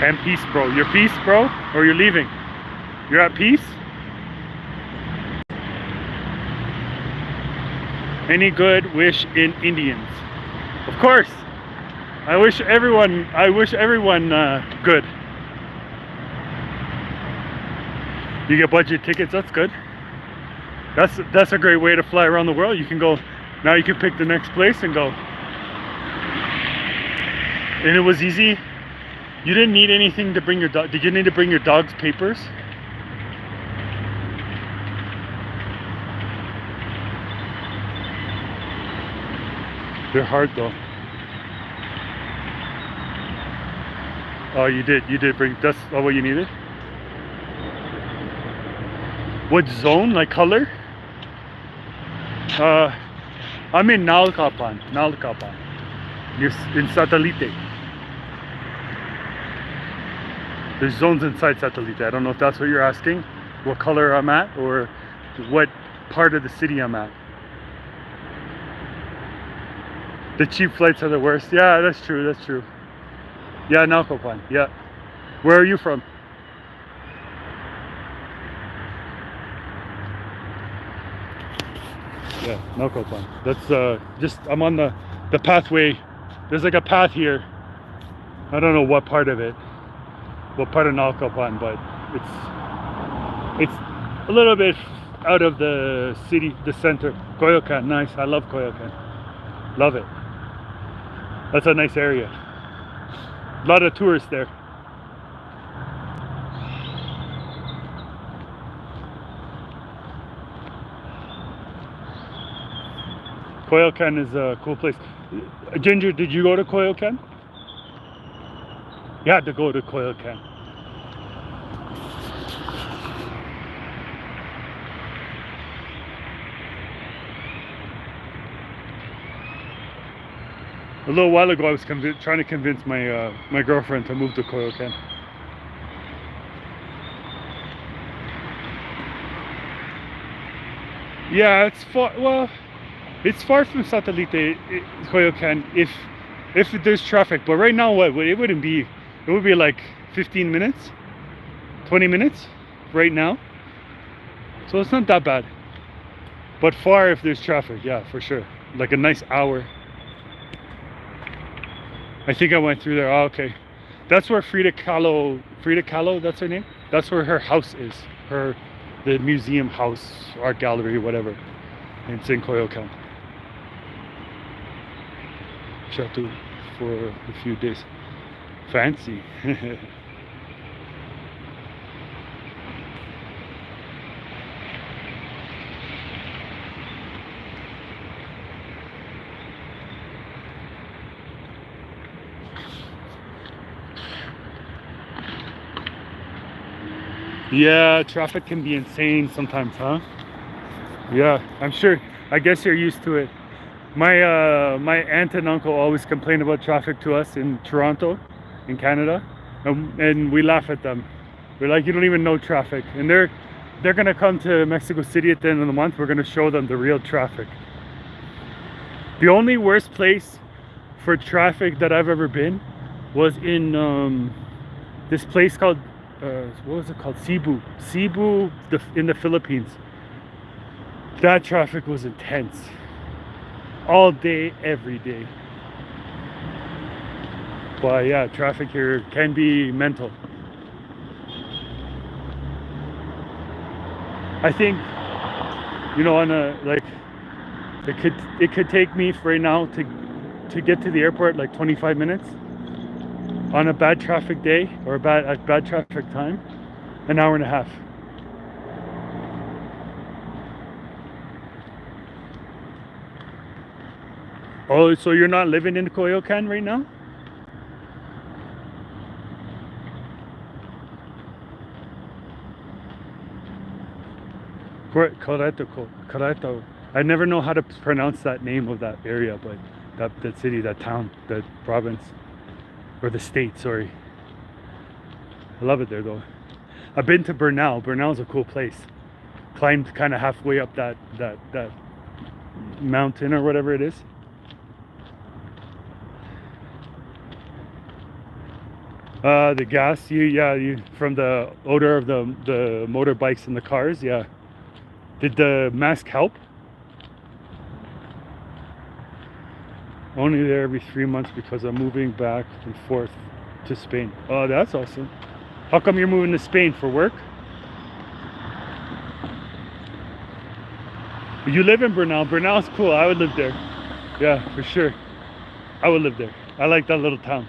And peace, bro. You're peace, bro? Or you're leaving? You're at peace? Any good wish in Indians? Of course. I wish everyone good. You get budget tickets, that's good. That's a great way to fly around the world. You can go, now you can pick the next place and go. And it was easy. You didn't need anything to bring your dog. Did you need to bring your dog's papers? They're hard though. Oh, you did bring, that's all what you needed? What zone, like color? I'm in Nalkapan. You're in Satellite. There's zones inside Satellite. I don't know if that's what you're asking, what color I'm at, or what part of the city I'm at. The cheap flights are the worst. Yeah, that's true. Yeah, Nalkapan. Yeah. Where are you from? Yeah, Nalkapan. That's just, I'm on the pathway. There's like a path here. I don't know what part of it, what part of Nalkapan, but it's a little bit out of the city, the center. Coyoacan, nice. I love Coyoacan. Love it. That's a nice area. A lot of tourists there. Coyoacan is a cool place. Ginger, did you go to Coyoacan? You had to go to Coyoacan. A little while ago, I was trying to convince my my girlfriend to move to Coyoacan. Yeah, it's far. Well, it's far from Satellite, Coyoacan, if there's traffic. But right now, what it wouldn't be. It would be like 15 minutes, 20 minutes, right now. So it's not that bad. But far if there's traffic, yeah, for sure. Like a nice hour. I think I went through there. Oh, okay. That's where Frida Kahlo, that's her name? That's where her house is. The museum house, art gallery, whatever. And it's in Coyoacan. Chateau for a few days. Fancy. Yeah, traffic can be insane sometimes, huh? Yeah, I'm sure. I guess you're used to it. My aunt and uncle always complain about traffic to us in Toronto, in Canada, and we laugh at them. We're like, you don't even know traffic, and they're gonna come to Mexico City at the end of the month. We're gonna show them the real traffic. The only worst place for traffic that I've ever been was in this place called what was it called? Cebu, in the Philippines. That traffic was intense, all day, every day. But yeah, traffic here can be mental. I think, on a like, it could take me right now to get to the airport like 25 minutes. On a bad traffic day or a bad traffic time, an hour and a half. Oh, so you're not living in Coyoacan right now? Correcto. I never know how to pronounce that name of that area, but that city, that town, that province, or the state, sorry. I love it there though. I've been to Bernal. Bernal's a cool place. Climbed kind of halfway up that mountain or whatever it is. The gas, you from the odor of the motorbikes and the cars, yeah. Did the mask help? Only there every 3 months because I'm moving back and forth to Spain. Oh, that's awesome. How come you're moving to Spain for work? You live in Bernal. Bernal's cool. I would live there. Yeah, for sure. I would live there. I like that little town.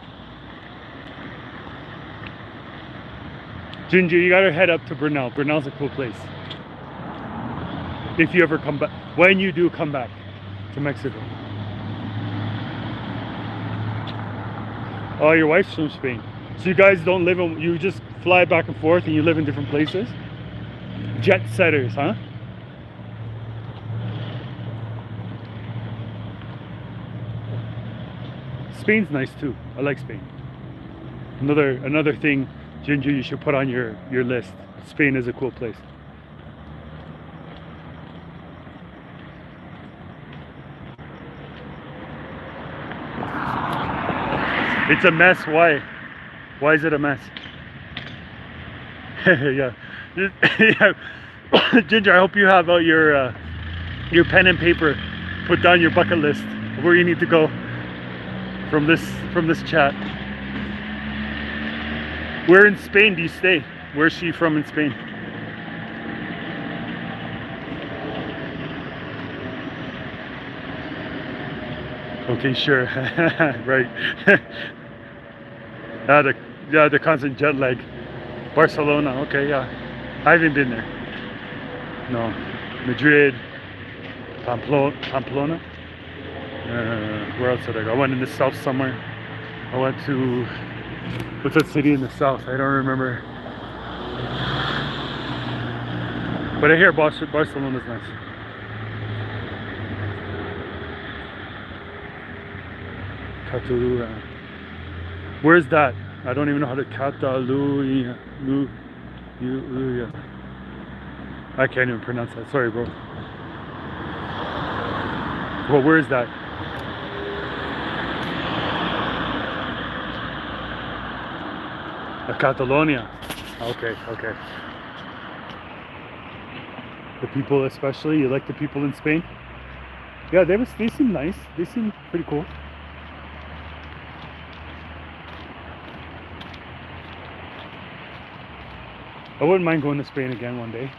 Ginger, you gotta head up to Bernal. Bernal's a cool place. If you ever come back, when you do come back to Mexico. Oh, your wife's from Spain. So you guys don't live in, you just fly back and forth and you live in different places? Jet setters, huh? Spain's nice too. I like Spain. Another thing, Ginger, you should put on your list. Spain is a cool place. It's a mess. Why? Why is it a mess? Yeah. Yeah. Ginger, I hope you have out your pen and paper. Put down your bucket list of where you need to go from this chat. Where in Spain do you stay? Where's she from in Spain? Okay, sure. Right. The constant jet lag. Barcelona. Okay, yeah. I haven't been there. No. Madrid. Pamplona. Where else did I go? I went in the south somewhere. I went to, what's that city in the south? I don't remember. But I hear Barcelona's nice. Catalunya. Where's that? I don't even know how to Catalunya. I can't even pronounce that. Sorry, bro. Well, where is that? Catalonia. Okay. The people, especially, you like the people in Spain? Yeah, they seem nice. They seem pretty cool. I wouldn't mind going to Spain again one day.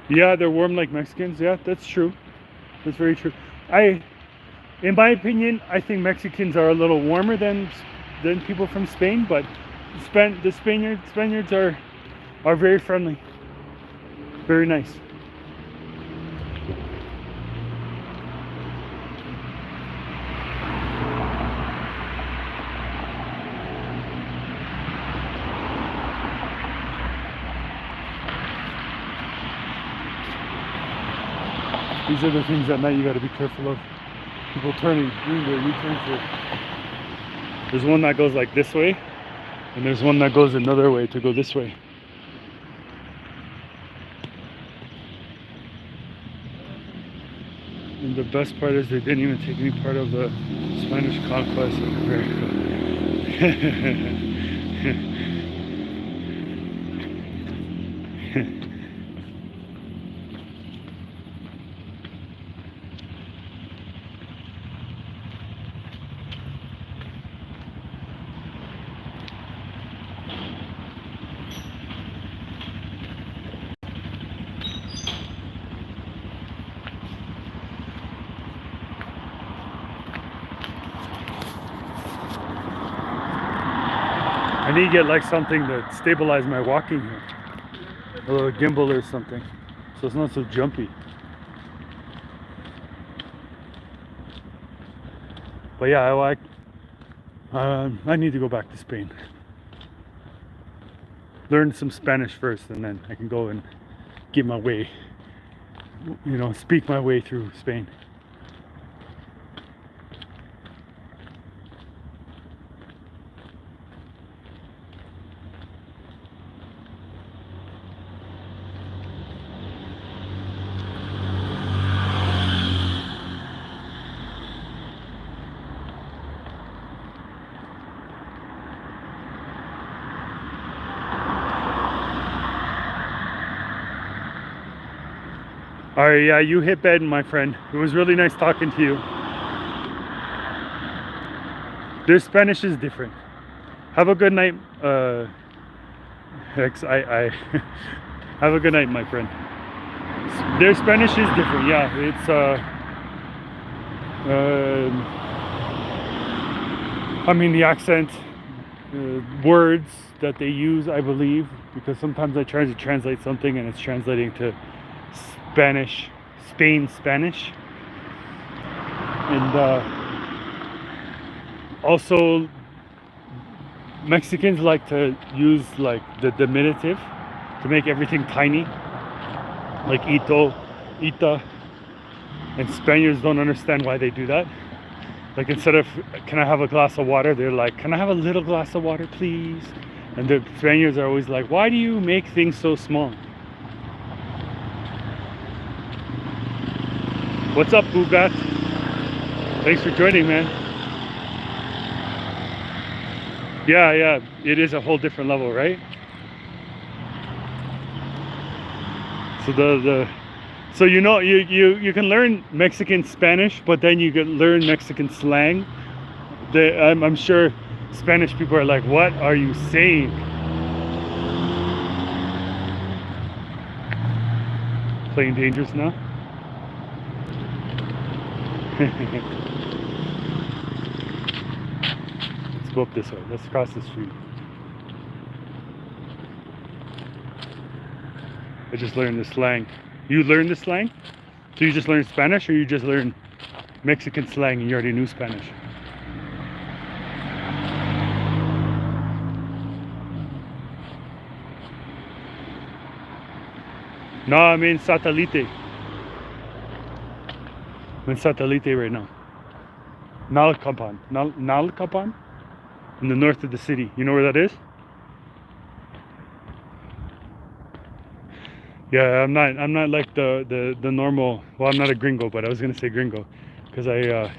Yeah, they're warm like Mexicans. Yeah, that's true. That's very true. In my opinion, I think Mexicans are a little warmer than people from Spain, but the Spaniards are very friendly, very nice. These are the things at night you got to be careful of. People doing their U-turns here. There's one that goes like this way, and there's one that goes another way to go this way. And the best part is they didn't even take any part of the Spanish conquest of America. I need to get like something to stabilize my walking here. A little gimbal or something, so it's not so jumpy. But yeah, I need to go back to Spain. Learn some Spanish first, and then I can go and get my way, speak my way through Spain. All right, yeah, you hit bed, my friend. It was really nice talking to you. Their Spanish is different. Have a good night, I have a good night, my friend. Their Spanish is different. Yeah, it's I mean the accent, words that they use, I believe, because sometimes I try to translate something and it's translating to Spain Spanish, and also Mexicans like to use like the diminutive to make everything tiny, like ita, and Spaniards don't understand why they do that. Like instead of "can I have a glass of water," they're like, "can I have a little glass of water, please?" And the Spaniards are always like, "Why do you make things so small?" What's up, Bugat? Thanks for joining, man. Yeah, it is a whole different level, right? So so you can learn Mexican Spanish, but then you can learn Mexican slang. I'm sure Spanish people are like, "What are you saying?" Playing dangerous now. Let's go up this way. Let's cross the street. I just learned the slang. You learned the slang? So you just learned Spanish, or you just learned Mexican slang and you already knew Spanish? No, I'm in Satellite. I'm in Satellite right now. Nalcapan? In the north of the city. You know where that is? Yeah, I'm not like the normal. Well, I'm not a gringo, but I was gonna say gringo, because I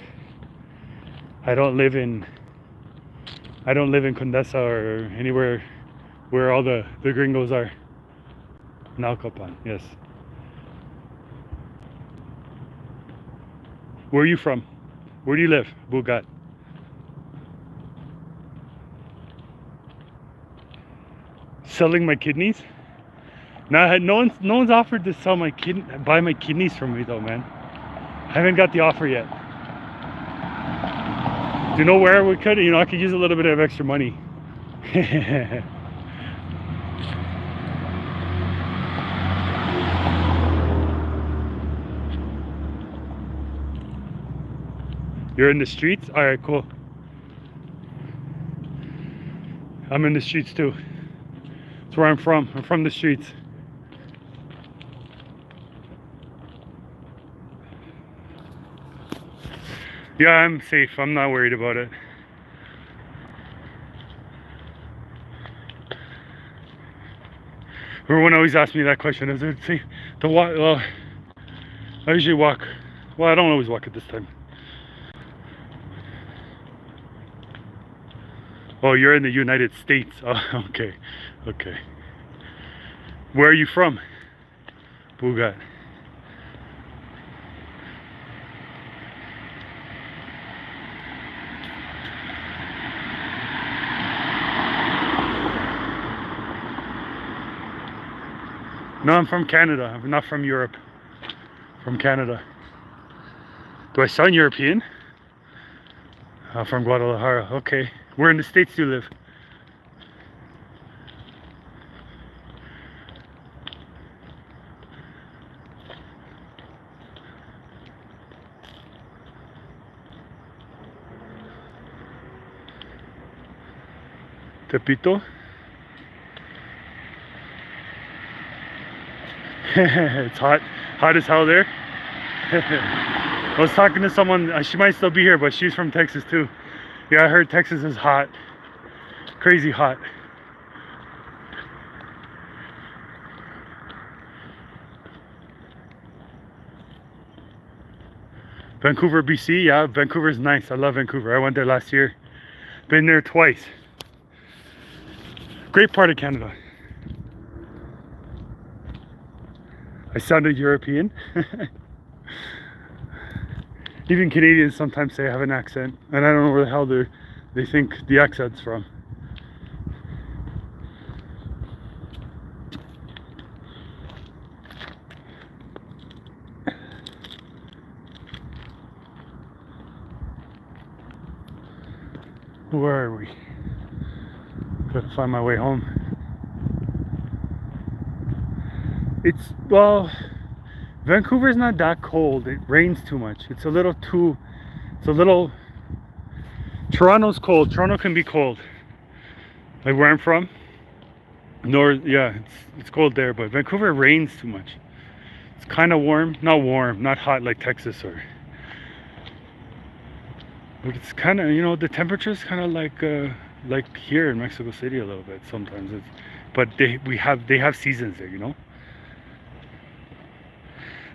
don't live in Condesa or anywhere where all the gringos are. Nalcapan, yes. Where are you from? Where do you live, Bugat? Selling my kidneys? No one's offered to sell buy my kidneys from me though, man. I haven't got the offer yet. Do you know where we could? I could use a little bit of extra money. You're in the streets? All right, cool. I'm in the streets too. That's where I'm from. I'm from the streets. Yeah, I'm safe. I'm not worried about it. Everyone always asks me that question. Is it safe to walk? Well, I usually walk. Well, I don't always walk at this time. Oh, you're in the United States. Oh, okay. Okay. Where are you from? Bugat. No, I'm from Canada. I'm not from Europe. From Canada. Do I sound European? From Guadalajara. Okay. Where in the States do you live? Tepito? It's hot as hell there. I was talking to someone, she might still be here, but she's from Texas too. Yeah, I heard Texas is hot, crazy hot. Vancouver, BC. Yeah, Vancouver's nice. I love Vancouver. I went there last year. Been there twice. Great part of Canada. I sounded European. Even Canadians sometimes say I have an accent, and I don't know where the hell they think the accent's from. Where are we? Gotta find my way home. Well, Vancouver's not that cold. It rains too much. Toronto's cold. Toronto can be cold. Like where I'm from. Yeah, it's cold there, but Vancouver rains too much. It's kind of warm. Not warm, not hot like Texas or. But it's kind of, the temperature's kind of like here in Mexico City a little bit sometimes. But they have seasons there.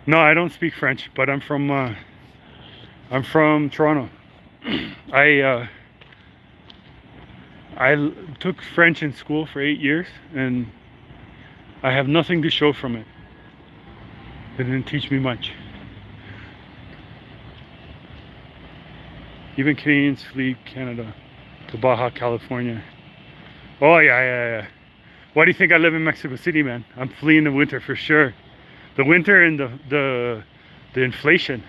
No, I don't speak French, but I'm from Toronto. I took French in school for 8 years, and I have nothing to show from it. They didn't teach me much. Even Canadians flee Canada to Baja California. Oh yeah. Why do you think I live in Mexico City, man? I'm fleeing the winter for sure. The winter and the inflation.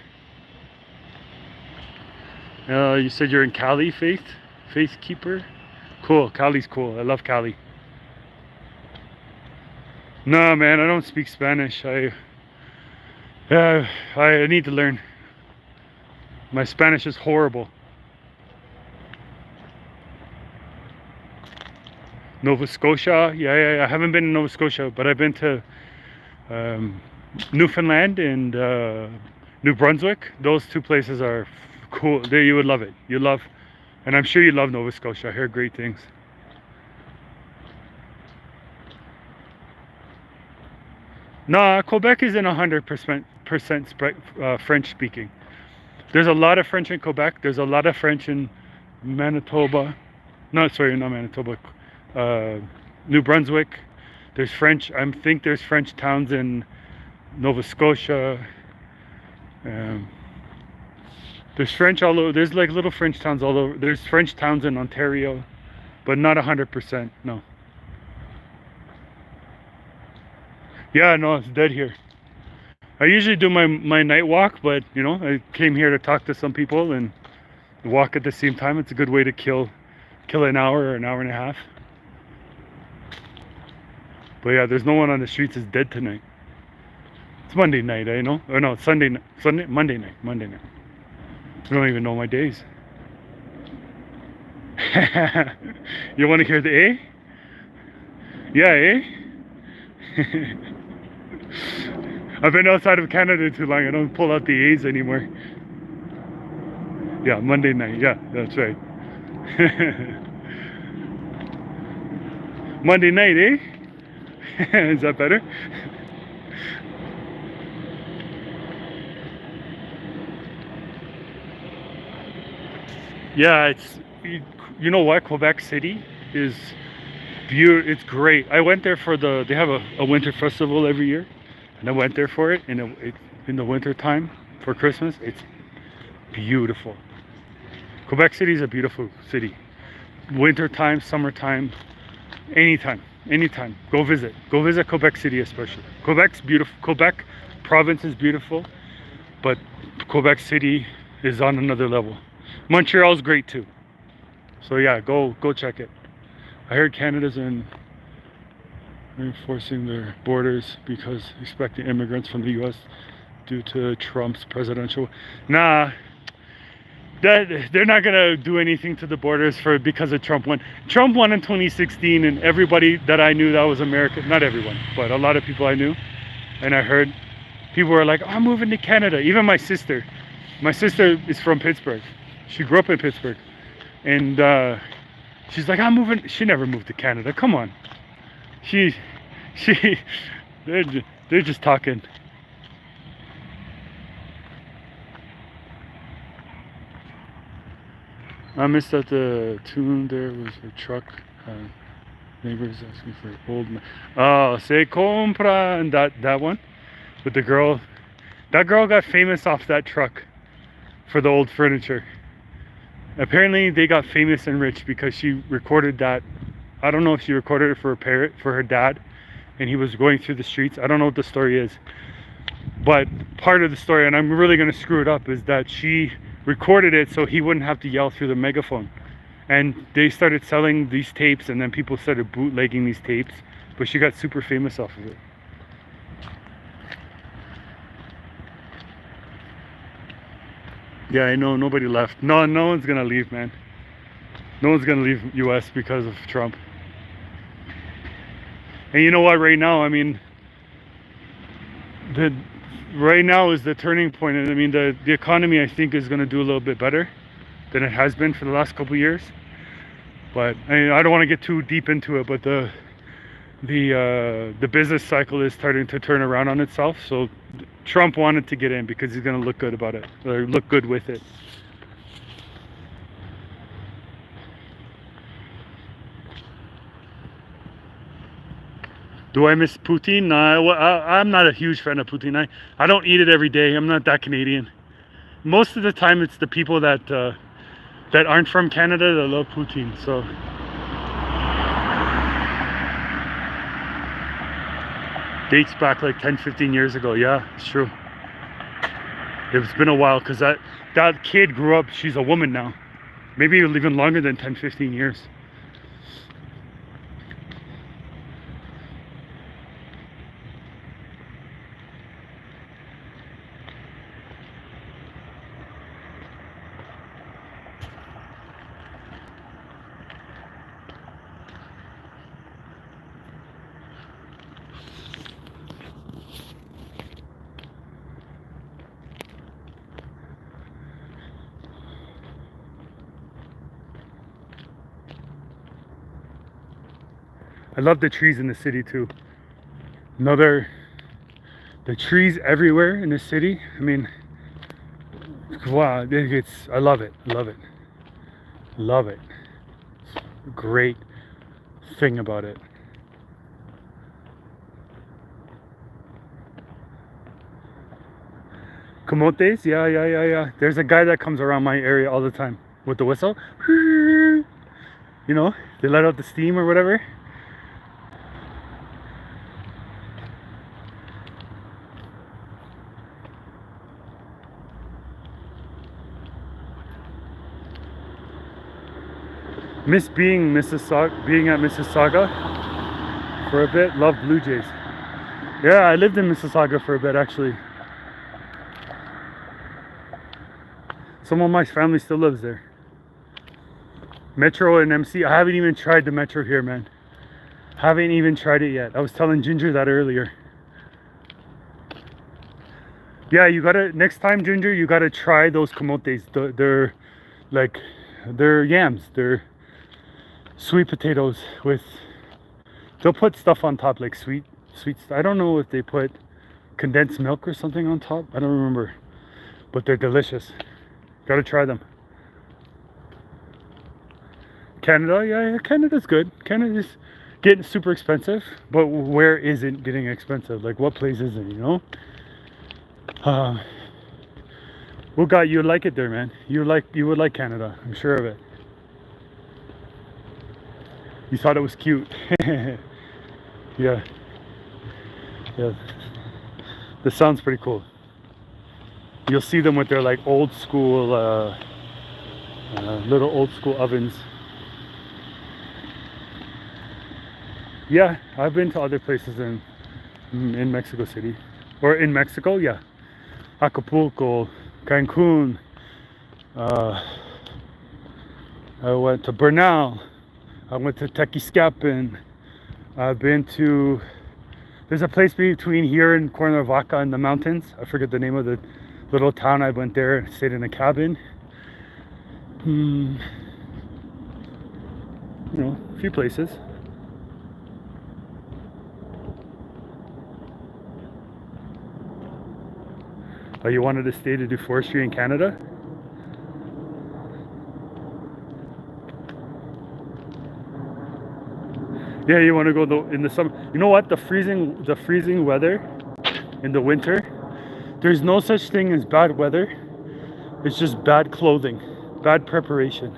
You said you're in Cali, Faith Keeper. Cool. Cali's cool. I love Cali. No, man, I don't speak Spanish. I need to learn. My Spanish is horrible. Nova Scotia. Yeah. I haven't been in Nova Scotia, but I've been to Newfoundland and New Brunswick. Those two places are cool. You would love it. And I'm sure you love Nova Scotia. I hear great things. No, Quebec isn't 100% French speaking. There's a lot of French in Quebec. There's a lot of French in Manitoba. No, sorry, not Manitoba. New Brunswick. There's French. I think there's French towns in Nova Scotia. There's French all over. There's like little French towns all over. There's French towns in Ontario, but not 100%. No. Yeah, no, it's dead here. I usually do my night walk, but you know, I came here to talk to some people and walk at the same time. It's a good way to kill an hour or an hour and a half. But yeah, there's no one on the streets. It's dead tonight. It's Monday night, I know. Or no, it's Monday night. I don't even know my days. You want to hear the A? Yeah, eh? I've been outside of Canada too long. I don't pull out the A's anymore. Yeah, Monday night. Yeah, that's right. Monday night, eh? Is that better? Yeah, you know what? Quebec City is beautiful. It's great. I went there for they have a winter festival every year, and I went there for it. And in the winter time for Christmas, it's beautiful. Quebec City is a beautiful city. Winter time, summertime, anytime. Go visit Quebec City, especially. Quebec's beautiful. Quebec province is beautiful, but Quebec City is on another level. Montreal's great too. So yeah, go check it. I heard Canada's reinforcing their borders because expecting immigrants from the U.S. due to Trump's presidential. Nah, that they're not gonna do anything to the borders because of Trump won. Trump won in 2016, and everybody that I knew that was American, not everyone, but a lot of people I knew, and I heard people were like, oh, "I'm moving to Canada." Even my sister. My sister is from Pittsburgh. She grew up in Pittsburgh, and she's like, "I'm moving." She never moved to Canada. Come on. She, they're just talking. I missed that the tune there was a truck. Neighbors asking for old man. Oh, se compra, and that one with the girl. That girl got famous off that truck for the old furniture. Apparently, they got famous and rich because she recorded that. I don't know if she recorded it for her parent, for her dad, and he was going through the streets. I don't know what the story is, but part of the story, and I'm really gonna screw it up, is that she recorded it so he wouldn't have to yell through the megaphone. And they started selling these tapes, and then people started bootlegging these tapes, but she got super famous off of it. Yeah, I know, nobody left. No one's gonna leave, man. No one's gonna leave US because of Trump. And you know what, right now, I mean, right now is the turning point. And I mean, the economy, I think, is gonna do a little bit better than it has been for the last couple of years. But I don't want to get too deep into it, but the business cycle is starting to turn around on itself. So Trump wanted to get in because he's going to look good about it, or look good with it. Do I miss poutine? No, I'm not a huge fan of poutine. I don't eat it every day. I'm not that Canadian. Most of the time, it's the people that aren't from Canada that love poutine. So dates back like 10-15 years ago. Yeah, it's true. It's been a while because that kid grew up. She's a woman now. Maybe even longer than 10-15 years. I love the trees in the city too. The trees everywhere in the city. I mean, wow, I love it. It's a great thing about it. Camotes, yeah. There's a guy that comes around my area all the time with the whistle. You know, they let out the steam or whatever. Miss being at Mississauga for a bit. Love Blue Jays. Yeah, I lived in Mississauga for a bit actually. Some of my family still lives there. Metro and MC. I haven't even tried the Metro here, man. Haven't even tried it yet. I was telling Ginger that earlier. Yeah, you gotta, next time, Ginger, you gotta try those camotes. They're like, they're yams. They're sweet potatoes with, they'll put stuff on top, like sweet I don't know if they put condensed milk or something on top. I don't remember, but they're delicious. Gotta try them. Canada, yeah, Canada's good. Canada's getting super expensive, but where isn't getting expensive? Like, what place isn't, you know? What got you like it there, man? You would like Canada, I'm sure of it. You thought it was cute. Yeah. This sounds pretty cool. You'll see them with their like old school little old school ovens. Yeah, I've been to other places in Mexico City, or in Mexico. Yeah, Acapulco, Cancun. I went to Bernal. I went to Tequisquiapan. I've been to. There's a place between here and Cuernavaca in the mountains. I forget the name of the little town. I went there, stayed in a cabin. You know, a few places. Oh, you wanted to stay to do forestry in Canada? Yeah, you want to go in the summer. You know what? The freezing weather in the winter. There's no such thing as bad weather. It's just bad clothing, bad preparation.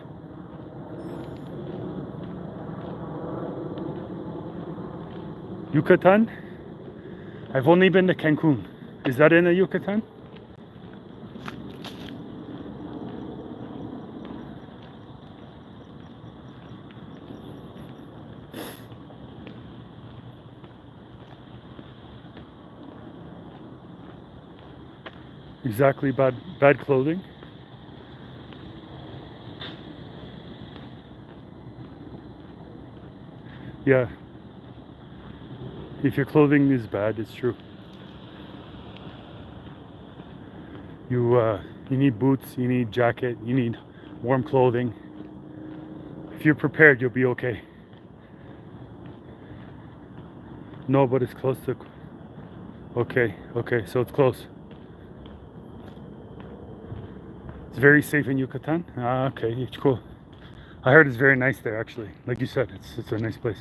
Yucatan? I've only been to Cancun. Is that in the Yucatan? Exactly, bad clothing. Yeah. If your clothing is bad, it's true. You need boots, you need jacket, you need warm clothing. If you're prepared, you'll be okay. No, but it's close to. Okay, so it's close. It's very safe in Yucatan. Okay, it's cool. I heard it's very nice there, actually. Like you said, it's a nice place.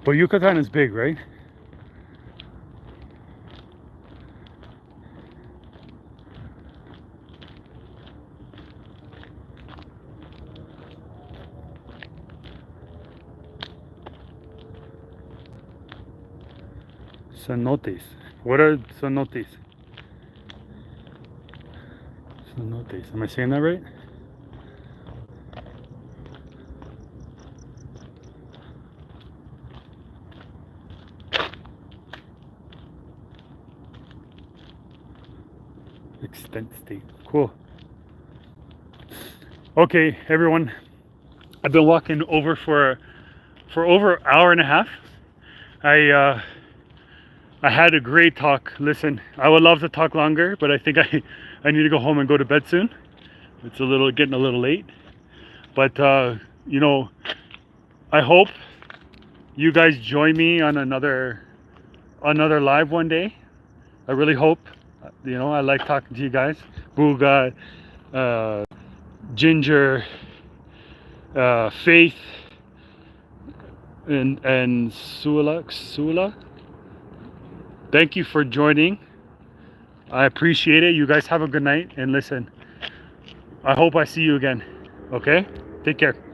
But Yucatan is big, right? Cenotes. What are cenotes? Cenotes. Am I saying that right? Extent state. Cool. Okay, everyone. I've been walking over for over an hour and a half. I had a great talk. Listen, I would love to talk longer, but I think I need to go home and go to bed soon. It's getting a little late. But you know, I hope you guys join me on another live one day. I really hope. You know, I like talking to you guys. Booga, Ginger, Faith, and Sula. Thank you for joining. I appreciate it. You guys have a good night, and listen, I hope I see you again. Okay? Take care.